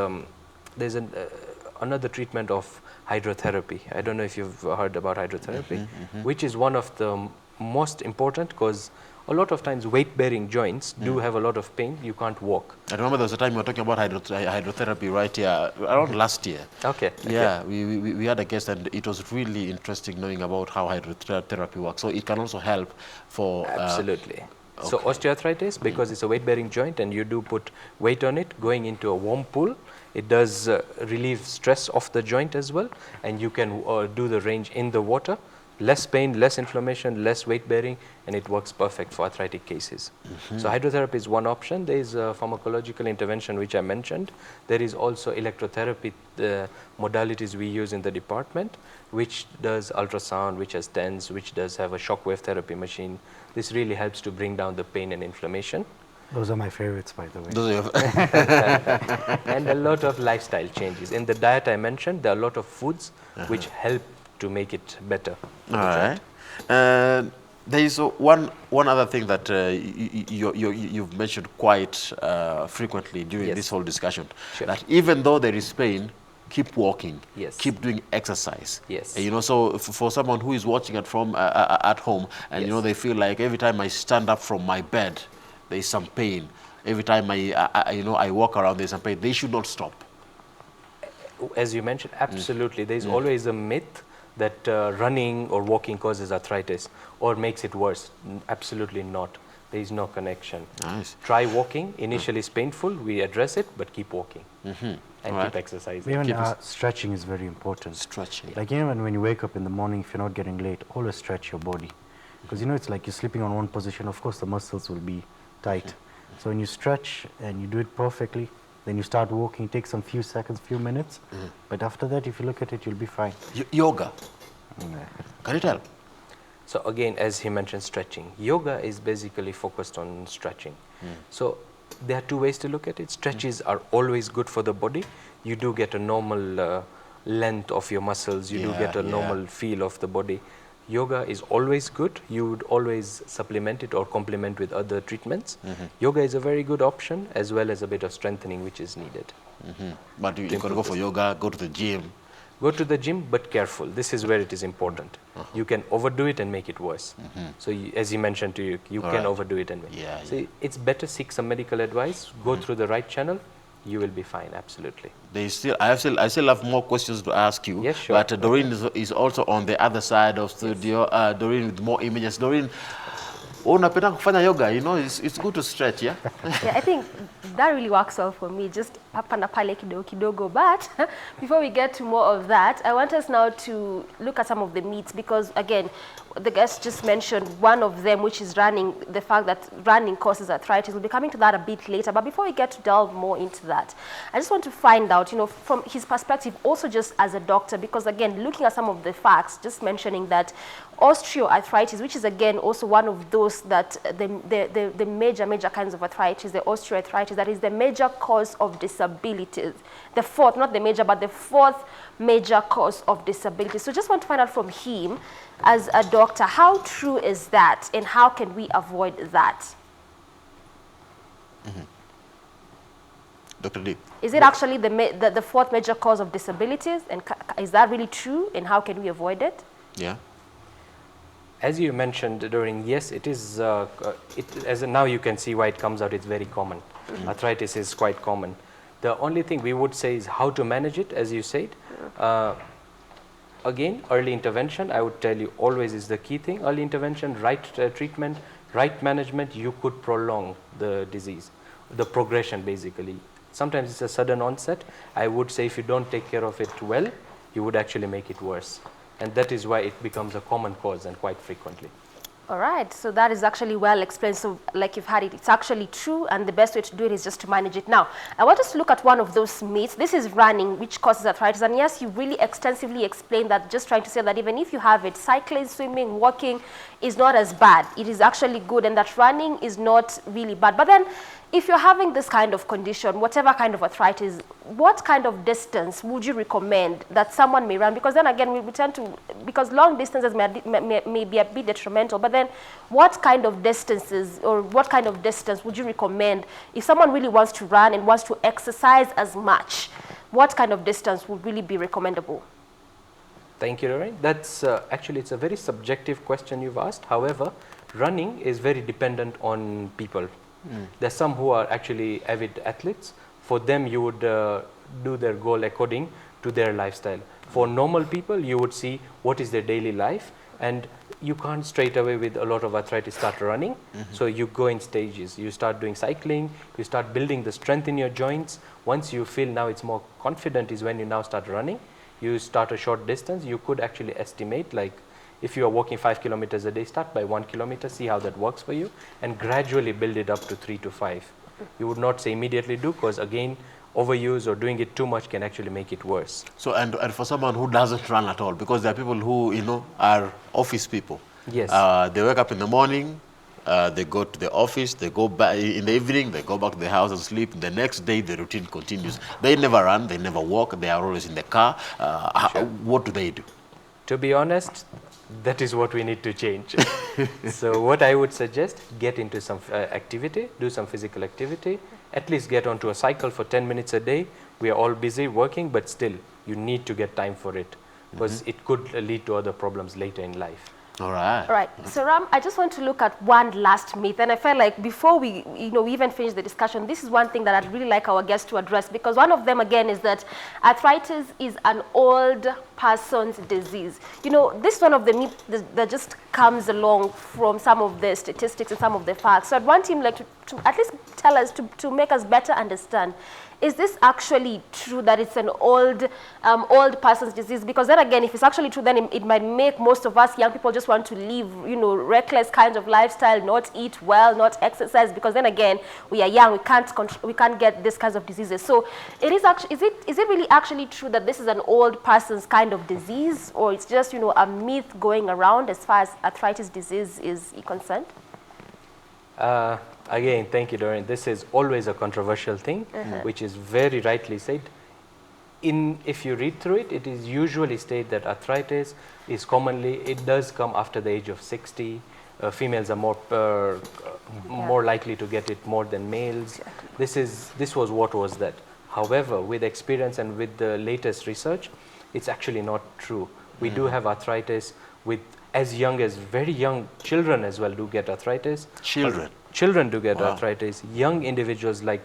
another treatment of hydrotherapy. I don't know if you've heard about hydrotherapy, which is one of the most important, because a lot of times weight-bearing joints do have a lot of pain. You can't walk. I remember there was a time we were talking about hydrotherapy right here, around last year. Okay. Yeah, we had a guest, and it was really interesting knowing about how hydrotherapy works. So it can also help for... Absolutely. So osteoarthritis, because it's a weight-bearing joint and you do put weight on it, going into a warm pool, it does relieve stress off the joint as well, and you can do the range in the water. Less pain, less inflammation, less weight bearing, and it works perfect for arthritic cases. So hydrotherapy is one option. There is a pharmacological intervention which I mentioned. There is also electrotherapy, the modalities we use in the department, which does ultrasound, which has TENS, which does have a shockwave therapy machine. This really helps to bring down the pain and inflammation. Those are my favorites, by the way. And a lot of lifestyle changes. In the diet I mentioned, there are a lot of foods which help to make it better. All right. There is one other thing that you've mentioned quite frequently during this whole discussion, that even though there is pain, keep walking, keep doing exercise. So for someone who is watching it from at home, and they feel like every time I stand up from my bed, there is some pain. Every time I walk around, there's some pain. They should not stop. As you mentioned, absolutely. There's always a myth that running or walking causes arthritis or makes it worse. Absolutely not. There is no connection. Nice. Try walking. Initially it's painful. We address it, but keep walking and keep exercising. Even stretching is very important. Stretching. Like even when you wake up in the morning, if you're not getting late, always stretch your body. Because it's like you're sleeping on one position. Of course, the muscles will be tight. So when you stretch and you do it perfectly, then you start walking, take some few seconds, few minutes. But after that, if you look at it, you'll be fine. Yoga. Can you tell? So again, as he mentioned, stretching. Yoga is basically focused on stretching. So there are two ways to look at it. Stretches are always good for the body. You do get a normal length of your muscles. You do get a normal feel of the body. Yoga is always good. You would always supplement it or complement with other treatments. Yoga is a very good option, as well as a bit of strengthening which is needed. But you can go for yoga, go to the gym. Go to the gym, but careful. This is where it is important. You can overdo it and make it worse. So as he mentioned to you, you can overdo it and make it. So it's better seek some medical advice, go through the right channel. You will be fine, absolutely. I still have more questions to ask you. Yes, sure. But Doreen is also on the other side of studio. Doreen with more images. Doreen, unapenda kufanya yoga, it's good to stretch, yeah? Yeah, I think that really works well for me, just hapa na pale kidogo kidogo. But before we get to more of that, I want us now to look at some of the myths, because again, the guest just mentioned one of them, which is running, the fact that running causes arthritis. We'll be coming to that a bit later. But before we get to delve more into that, I just want to find out, from his perspective, also just as a doctor, because again, looking at some of the facts, just mentioning that osteoarthritis, which is again also one of those that the major kinds of arthritis, the osteoarthritis, that is the major cause of disabilities. The fourth, not the major, but the fourth major cause of disability. So just want to find out from him, as a doctor, how true is that and how can we avoid that? Dr. Deep. Is it actually the fourth major cause of disabilities, and is that really true, and how can we avoid it? Yeah. As you mentioned during, yes, it is, now you can see why it comes out, it's very common. Arthritis is quite common. The only thing we would say is how to manage it, as you said. Again, early intervention, I would tell you, always is the key thing. Early intervention, right treatment, right management, you could prolong the disease, the progression basically. Sometimes it's a sudden onset. I would say if you don't take care of it well, you would actually make it worse. And that is why it becomes a common cause and quite frequently. All right, so that is actually well explained. So like you've had it, it's actually true, and the best way to do it is just to manage it. Now, I want us to look at one of those myths. This is running, which causes arthritis. And yes, you really extensively explained that, just trying to say that even if you have it, cycling, swimming, walking is not as bad. It is actually good, and that running is not really bad. But then, if you're having this kind of condition, whatever kind of arthritis, what kind of distance would you recommend that someone may run? Because then again, we tend to, because long distances may be a bit detrimental, but then what kind of distances, or what kind of distance would you recommend if someone really wants to run and wants to exercise as much? What kind of distance would really be recommendable? Thank you, Lorraine. That's actually, it's a very subjective question you've asked. However, running is very dependent on people. There's some who are actually avid athletes. For them, you would do their goal according to their lifestyle. For normal people, you would see what is their daily life, and you can't straight away with a lot of arthritis start running. So you go in stages. You start doing cycling, you start building the strength in your joints. Once you feel now it's more confident is when you now start running. You start a short distance. You could actually estimate, like, if you are walking 5 kilometers a day, start by 1 kilometer, see how that works for you, and gradually build it up to 3 to 5. You would not say immediately do, because again, overuse or doing it too much can actually make it worse. So, and for someone who doesn't run at all, because there are people who, you know, are office people. Yes. They wake up in the morning, they go to the office, they go back in the evening, they go back to the house and sleep. The next day, the routine continues. They never run, they never walk, they are always in the car. Sure. What do they do? To be honest, that is what we need to change. So what I would suggest, get into some activity, do some physical activity, at least get onto a cycle for 10 minutes a day. We are all busy working, but still, you need to get time for it, because it could lead to other problems later in life. All right. All right. So Ram, I just want to look at one last myth, and I felt like before we even finish the discussion, this is one thing that I'd really like our guests to address, because one of them again is that arthritis is an old person's disease. You know, this is one of the myths that just comes along from some of the statistics and some of the facts. So I'd want him like to at least tell us, to make us better understand, is this actually true that it's an old person's disease? Because then again, if it's actually true, then it might make most of us young people just want to live, you know, reckless kinds of lifestyle, not eat well, not exercise, because then again, we are young, we can't get these kinds of diseases. So it is actually, is it really actually true that this is an old person's kind of disease, or it's just, you know, a myth going around as far as arthritis disease is concerned? Again, thank you, Doreen. This is always a controversial thing, which is very rightly said. If you read through it, it is usually stated that arthritis is commonly, it does come after the age of 60. Females are more likely to get it more than males. Exactly. This was what was that. However, with experience and with the latest research, it's actually not true. We do have arthritis with as young as very young children as well do get arthritis. Children do get arthritis. Young individuals like,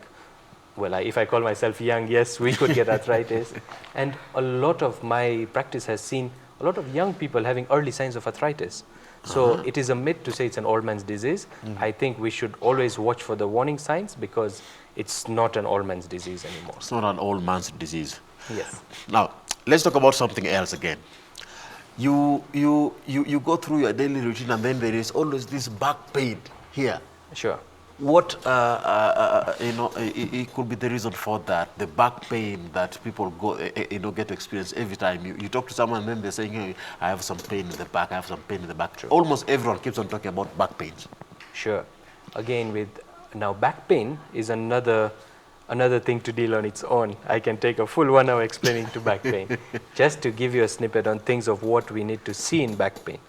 well, if I call myself young, yes, we could get arthritis. And a lot of my practice has seen a lot of young people having early signs of arthritis. So it is a myth to say it's an old man's disease. I think we should always watch for the warning signs, because it's not an old man's disease anymore. It's not an old man's disease. Yes. Now, let's talk about something else again. You go through your daily routine, and then there is always this back pain here. Sure. What, it could be the reason for that, the back pain that people go, get to experience every time. You talk to someone and then they're saying, hey, I have some pain in the back, I have some pain in the back. Sure. Almost everyone keeps on talking about back pains. Sure. Again, now back pain is another thing to deal on its own. I can take a full 1 hour explaining to back pain. Just to give you a snippet on things of what we need to see in back pain.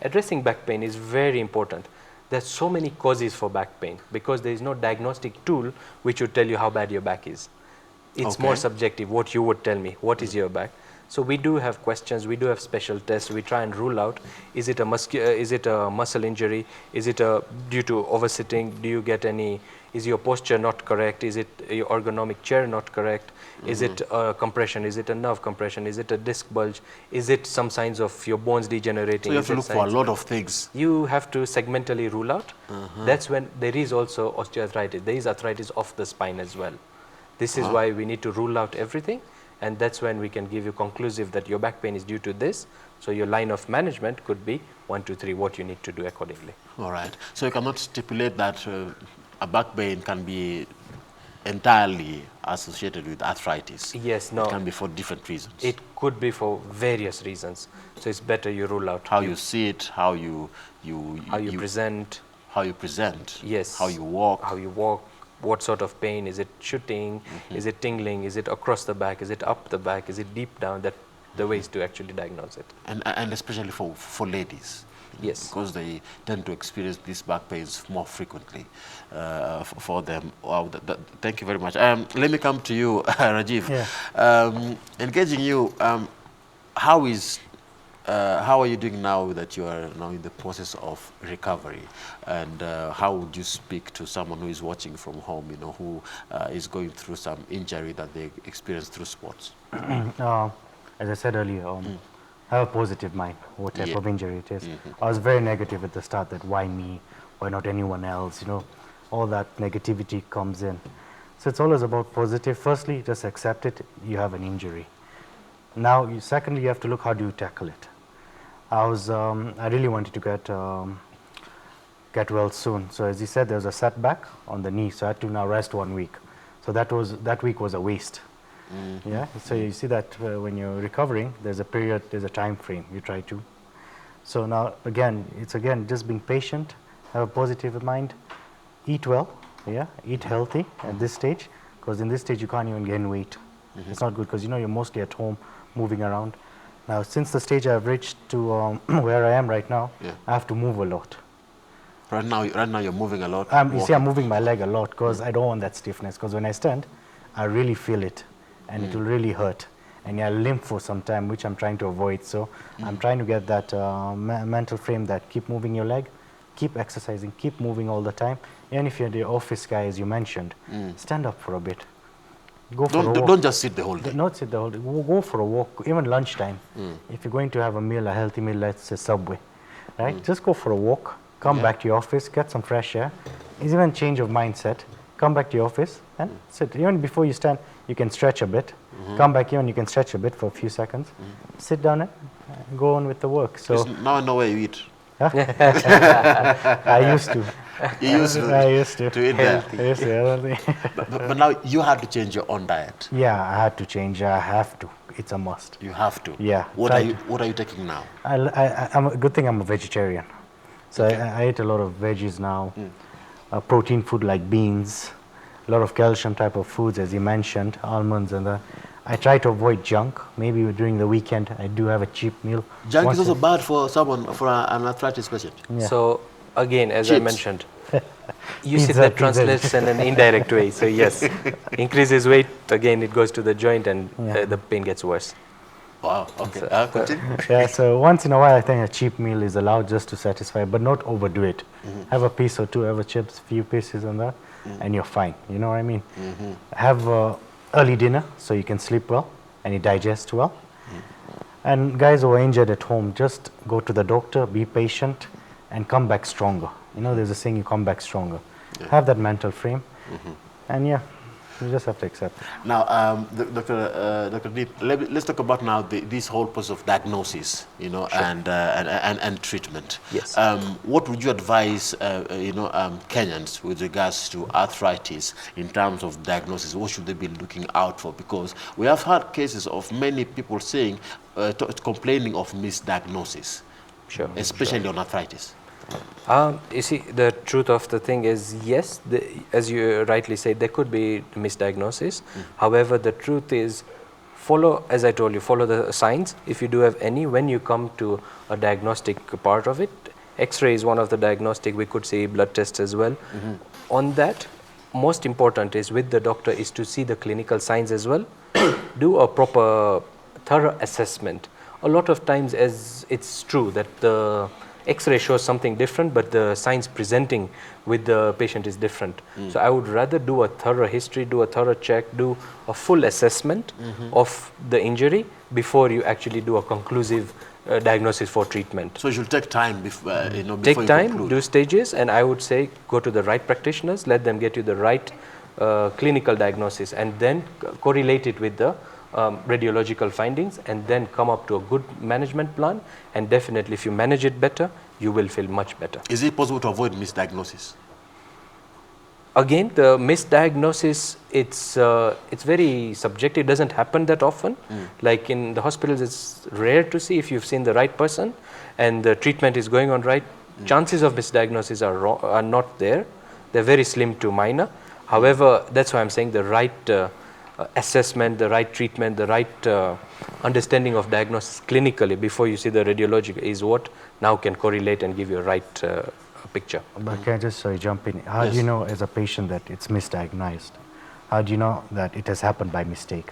Addressing back pain is very important. There's so many causes for back pain because there is no diagnostic tool which would tell you how bad your back is. It's more subjective, what you would tell me, what is your back. So we do have questions, we do have special tests, we try and rule out, is it a muscle injury, is it due to oversitting, do you get any, is your posture not correct, is it your ergonomic chair not correct, is it a compression, is it a nerve compression, is it a disc bulge, is it some signs of your bones degenerating? So you have to look for a lot of things. You have to segmentally rule out. That's when there is also osteoarthritis, there is arthritis of the spine as well. This is why we need to rule out everything. And that's when we can give you conclusive that your back pain is due to this. So your line of management could be 1, 2, 3, what you need to do accordingly. All right. So you cannot stipulate that a back pain can be entirely associated with arthritis. Yes, no. It can be for different reasons. It could be for various reasons. So it's better you rule out. How you sit, how you present. How you present. Yes. How you walk. How you walk. What sort of pain? Is it shooting? Is it tingling? Is it across the back? Is it up the back? Is it deep down? That the ways to actually diagnose it. And especially for ladies. Yes. Because they tend to experience these back pains more frequently for them. Wow, thank you very much. Let me come to you, Rajiv. Yeah. Engaging you, how are you doing now that you are now in the process of recovery? And how would you speak to someone who is watching from home, who is going through some injury that they experience through sports? As I said earlier, have a positive mind, what type of injury it is. I was very negative at the start, that why me, why not anyone else, all that negativity comes in. So it's always about positive. Firstly, just accept it, you have an injury. Now, secondly, you have to look, how do you tackle it? I really wanted to get well soon. So as you said, there was a setback on the knee, so I had to now rest 1 week. So that week was a waste. Yeah. So you see that when you're recovering, there's a time frame you try to. So now it's just being patient, have a positive mind, eat well, eat healthy at this stage, because in this stage you can't even gain weight. It's not good because you're mostly at home, moving around. Now, since the stage I've reached to where I am right now, I have to move a lot. Right now you're moving a lot. You see, I'm moving my leg a lot because I don't want that stiffness. Because when I stand, I really feel it, and it will really hurt, and I'll limp for some time, which I'm trying to avoid. So I'm trying to get that mental frame that keep moving your leg, keep exercising, keep moving all the time. Even if you're the office guy, as you mentioned, stand up for a bit. Go for a walk. Don't just sit the whole day. Not sit the whole day. Go for a walk, even lunchtime. If you're going to have a healthy meal, let's say Subway, right? Just go for a walk, come back to your office, get some fresh air. It's even change of mindset. Come back to your office and sit. Even before you stand, you can stretch a bit. Come back here and you can stretch a bit for a few seconds. Sit down and go on with the work. So now I know where you eat. I used to. You used to. I used to. To eat there. I used to. But now you had to change your own diet. Yeah, I had to change. I have to. It's a must. You have to. Yeah. What are you taking now? I'm a good thing I'm a vegetarian. So I eat a lot of veggies now. Protein food like beans, a lot of calcium type of foods, as you mentioned, almonds and that. I try to avoid junk. Maybe during the weekend I do have a cheap meal. Junk is also bad for an arthritis patient. Yeah. So again, as Chips. I mentioned, you see that translates in an indirect way. So yes, increases weight, again it goes to the joint and the pain gets worse. Wow, okay. Continue. Yeah, so once in a while I think a cheap meal is allowed just to satisfy, but not overdo it. Have a piece or two, have a chips, few pieces and that, and you're fine. You know what I mean? Have early dinner so you can sleep well and you digest well. And guys who are injured at home, just go to the doctor, be patient, and come back stronger. There's a saying, you come back stronger. Have that mental frame, and You just have to accept it. Now, Dr. Deep, let's talk about now this whole process of diagnosis, you know, Sure. and treatment. Yes. What would you advise, Kenyans with regards to arthritis in terms of diagnosis? What should they be looking out for? Because we have had cases of many people saying, complaining of misdiagnosis, Sure. especially on arthritis. You see, the truth of the thing is, yes, as you rightly said, there could be misdiagnosis. However, the truth is, follow, as I told you, follow the signs. If you do have any, when you come to a diagnostic part of it, X-ray is one of the diagnostic. We could see blood tests as well. On that, most important is with the doctor is to see the clinical signs as well. Do a proper, thorough assessment. A lot of times, as it's true that the X-ray shows something different, but the signs presenting with the patient is different. So I would rather do a thorough history, do a thorough check, do a full assessment of the injury before you actually do a conclusive diagnosis for treatment. So it should take time before, before Take you time, conclude. do stages, and I would say go to the right practitioners, let them get you the right clinical diagnosis, and then correlate it with the radiological findings, and then come up to a good management plan. And definitely, if you manage it better, you will feel much better. Is it possible to avoid misdiagnosis? Again, the misdiagnosis, it's very subjective. It doesn't happen that often. Like in the hospitals, it's rare to see if you've seen the right person and the treatment is going on right. Chances of misdiagnosis are not there. They're very slim to minor. However, that's why I'm saying the right assessment, the right treatment, the right understanding of diagnosis clinically before you see the radiological is what now can correlate and give you a right picture. But can I just jump in? How do you know as a patient that it's misdiagnosed? How do you know that it has happened by mistake?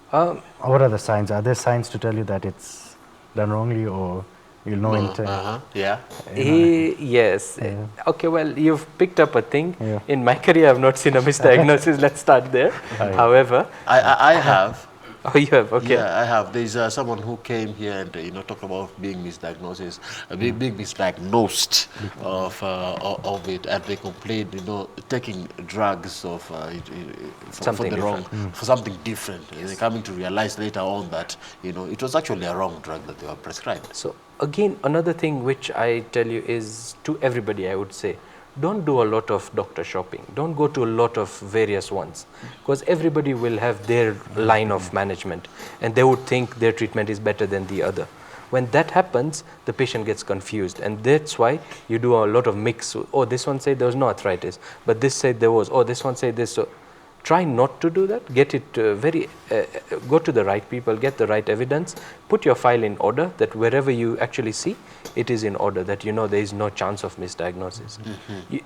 What are the signs? Are there signs to tell you that it's done wrongly, or you'll know in time? Yeah. Yes. Yeah. Okay, well, you've picked up a thing. Yeah. In my career, I've not seen a misdiagnosis. Let's start there. However, I have. oh, you have, okay. Yeah, I have. There's someone who came here and talked about being misdiagnosis, being misdiagnosed of it, and they complained, taking drugs of Something for the wrong, different. for something different. And they're coming to realize later on that it was actually a wrong drug that they were prescribed. So again, another thing which I tell you is to everybody, I would say, don't do a lot of doctor shopping. Don't go to a lot of various ones, because everybody will have their line of management and they would think their treatment is better than the other. When that happens, the patient gets confused, and that's why you do a lot of mix. Oh, this one said there was no arthritis, but this said there was. Oh, this one said this. So try not to do that. Get it go to the right people, get the right evidence, put your file in order, that wherever you actually see, it is in order, that there is no chance of misdiagnosis.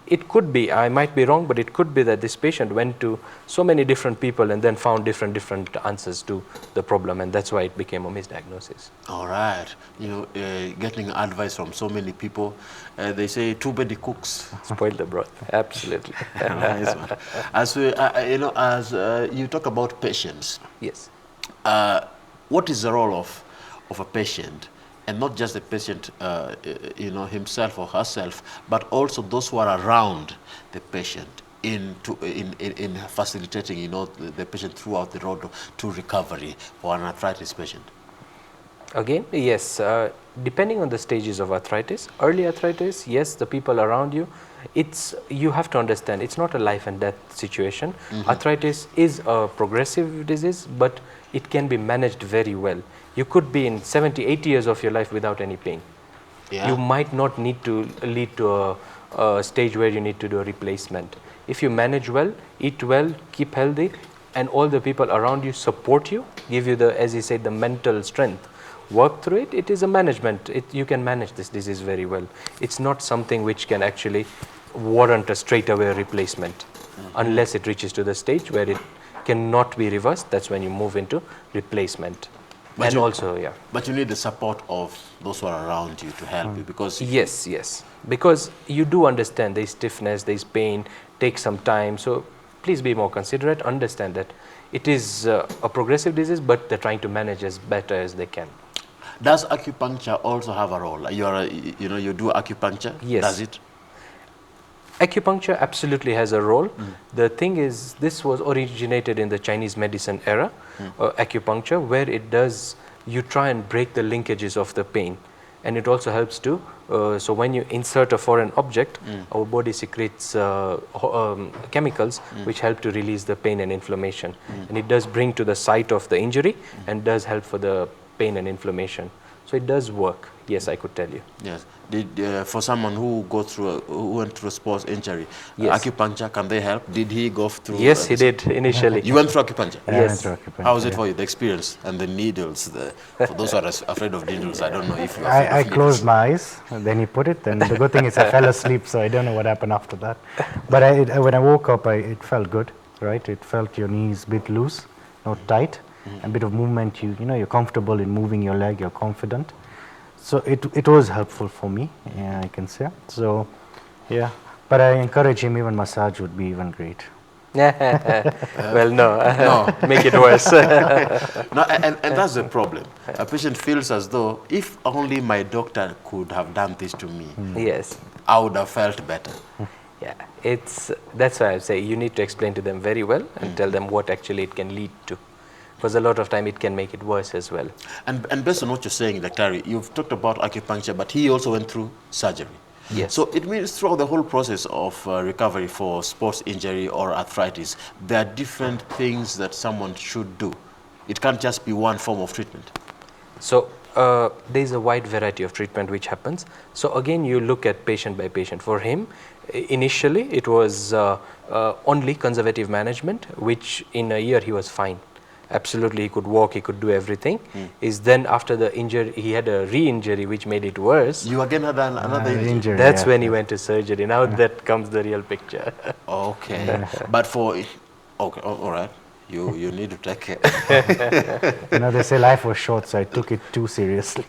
It could be, I might be wrong, but it could be that this patient went to so many different people and then found different answers to the problem, and that's why it became a misdiagnosis. All right. Getting advice from so many people, they say too many cooks. Spoil the broth. Absolutely. Nice one. As we, as you talk about patients, Yes. what is the role of a patient, and not just the patient, himself or herself, but also those who are around the patient in facilitating, the patient throughout the road to recovery for an arthritis patient? Again, yes, depending on the stages of arthritis. Early arthritis, yes, the people around you, you have to understand, it's not a life and death situation. Arthritis is a progressive disease, but it can be managed very well. You could be in 70, 80 years of your life without any pain. Yeah. You might not need to lead to a stage where you need to do a replacement. If you manage well, eat well, keep healthy, and all the people around you support you, give you the, as you said, the mental strength, work through it, it is a management. You can manage this disease very well. It's not something which can actually warrant a straight away replacement unless it reaches to the stage where it cannot be reversed. That's when you move into replacement. But But you need the support of those who are around you to help you, because yes, because you do understand there is stiffness, there is pain, takes some time. So please be more considerate. Understand that it is a progressive disease, but they're trying to manage as better as they can. Does acupuncture also have a role? You do acupuncture? Yes. Does it? Acupuncture absolutely has a role. The thing is, this was originated in the Chinese medicine era, acupuncture, where it does, you try and break the linkages of the pain. And it also helps to, so when you insert a foreign object, our body secretes chemicals which help to release the pain and inflammation. And it does bring to the site of the injury and does help for the pain and inflammation. So it does work, yes, I could tell you. Yes. For someone who who went through a sports injury, Yes. acupuncture, can they help? Did he go through? Yes, he did initially. You went through acupuncture? Yeah, I went Yes. through acupuncture, How was it yeah. for you, the experience and the needles? For those who are afraid of needles, I don't know if you're afraid I of needles. closed my eyes, and then he put it, and the good thing is I fell asleep, so I don't know what happened after that. But when I woke up, it felt good, right? It felt your knees a bit loose, not tight, a bit of movement. You're comfortable in moving your leg, you're confident. So it was helpful for me, yeah, I can say. So, yeah. But I encourage him, even massage would be even great. Well, no, No. make it worse. No, and that's the problem. A patient feels as though, if only my doctor could have done this to me, Yes. I would have felt better. Yeah, that's why I say you need to explain to them very well and tell them what actually it can lead to. Because a lot of time it can make it worse as well. And based on what you're saying, Dr. You've talked about acupuncture, but he also went through surgery. Yes. So it means throughout the whole process of recovery for sports injury or arthritis, there are different things that someone should do. It can't just be one form of treatment. So there's a wide variety of treatment which happens. So again, you look at patient by patient. For him, initially it was only conservative management, which in a year he was fine. Absolutely, he could walk, he could do everything. Is then after the injury, he had a re-injury which made it worse. You again had another injury. That's yeah. when he went to surgery. Now that comes the real picture. Okay. But okay, all right. You need to take care. They say life was short, so I took it too seriously.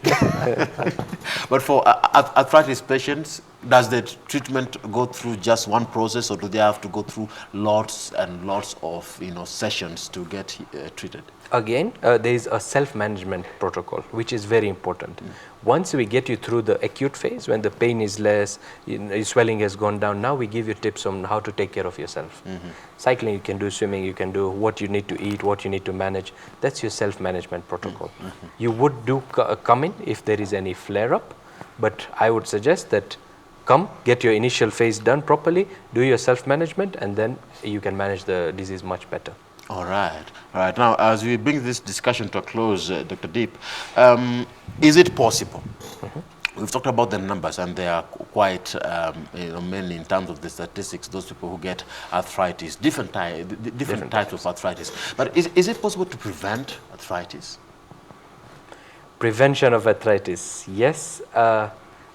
But for arthritis patients, does the treatment go through just one process, or do they have to go through lots and lots of sessions to get treated? Again, there is a self-management protocol, which is very important. Once we get you through the acute phase, when the pain is less, your swelling has gone down, now we give you tips on how to take care of yourself. Cycling, you can do swimming, you can do what you need to eat, what you need to manage. That's your self-management protocol. You would do come in if there is any flare-up, but I would suggest that come, get your initial phase done properly, do your self-management, and then you can manage the disease much better. All right. All right. Now, as we bring this discussion to a close, Dr. Deep, is it possible? We've talked about the numbers, and they are quite, mainly in terms of the statistics, those people who get arthritis, different types of arthritis. But is it possible to prevent arthritis? Prevention of arthritis, yes.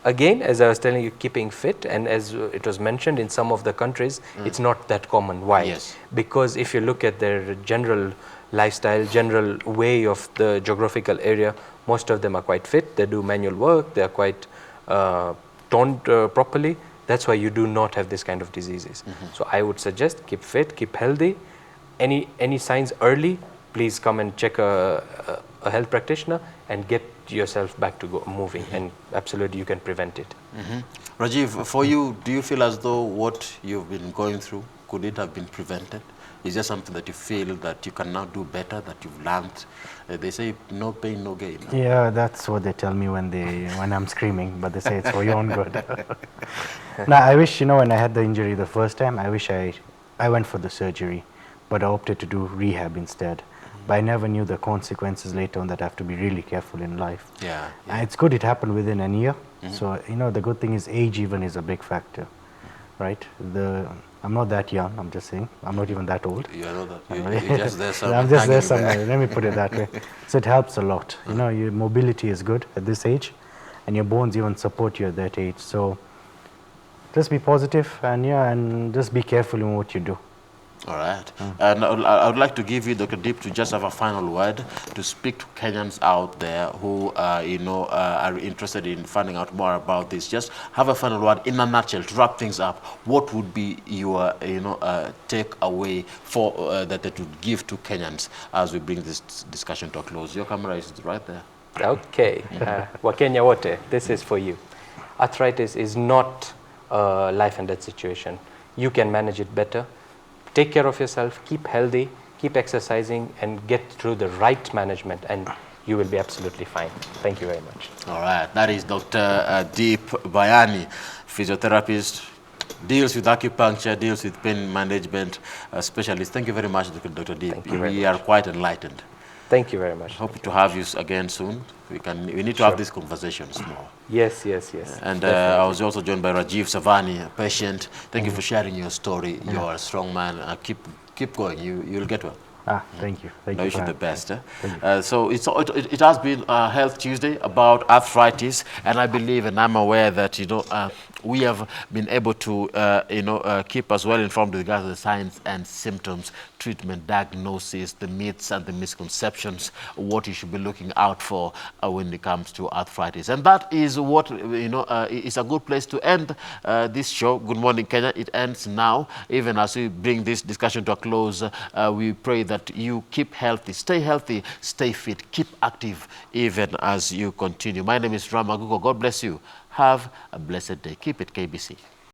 Again, as I was telling you, keeping fit, and as it was mentioned in some of the countries, it's not that common. Why? Yes. Because if you look at their general lifestyle, general way of the geographical area, most of them are quite fit. They do manual work. They are quite toned properly. That's why you do not have this kind of diseases. So I would suggest keep fit, keep healthy. Any signs early, please come and check a health practitioner and get yourself back to moving, and absolutely you can prevent it. Rajiv, for you, do you feel as though what you've been going through, could it have been prevented? Is there something that you feel that you can now do better, that you've learned? They say no pain, no gain. Yeah, that's what they tell me when I'm screaming, but they say it's for your own good. Now, I wish, when I had the injury the first time, I wish I went for the surgery, but I opted to do rehab instead. But I never knew the consequences later on, that I have to be really careful in life. Yeah. And it's good it happened within a year. So, the good thing is age even is a big factor, right? I'm not that young, I'm just saying. I'm not even that old. You know that. You're just there somewhere. I'm just there somewhere. Let me put it that way. So it helps a lot. Your mobility is good at this age, and your bones even support you at that age. So just be positive, and just be careful in what you do. All right. And I would like to give you, Dr. Deep, to just have a final word to speak to Kenyans out there who, are interested in finding out more about this. Just have a final word in a nutshell to wrap things up. What would be your, takeaway for that would give to Kenyans as we bring this discussion to a close? Your camera is right there. Okay. Wakenya wote, this is for you. Arthritis is not a life and death situation. You can manage it better. Take care of yourself, keep healthy, keep exercising, and get through the right management, and you will be absolutely fine. Thank you very much. All right, that is Dr. Bhayani, physiotherapist, deals with acupuncture, deals with pain management specialist. Thank you very much, Dr. Deep. Thank you very We much. are quite enlightened. Thank you very much. Hope to have you again soon. We need to have these conversations more. Yes. And I was also joined by Rajiv Savani, a patient. Thank you for sharing your story. You're a strong man. Keep going. You'll get well. Thank you. I wish you the best. So it has been Health Tuesday about arthritis, and I believe and I'm aware that we have been able to keep us well informed with regards to the signs and symptoms, treatment, diagnosis, the myths and the misconceptions, what you should be looking out for when it comes to arthritis. And that is what is a good place to end this show. Good Morning Kenya. It ends now. Even as we bring this discussion to a close, we pray that you keep healthy, stay fit, keep active even as you continue. My name is Ramaguko. God bless you. Have a blessed day. Keep it KBC.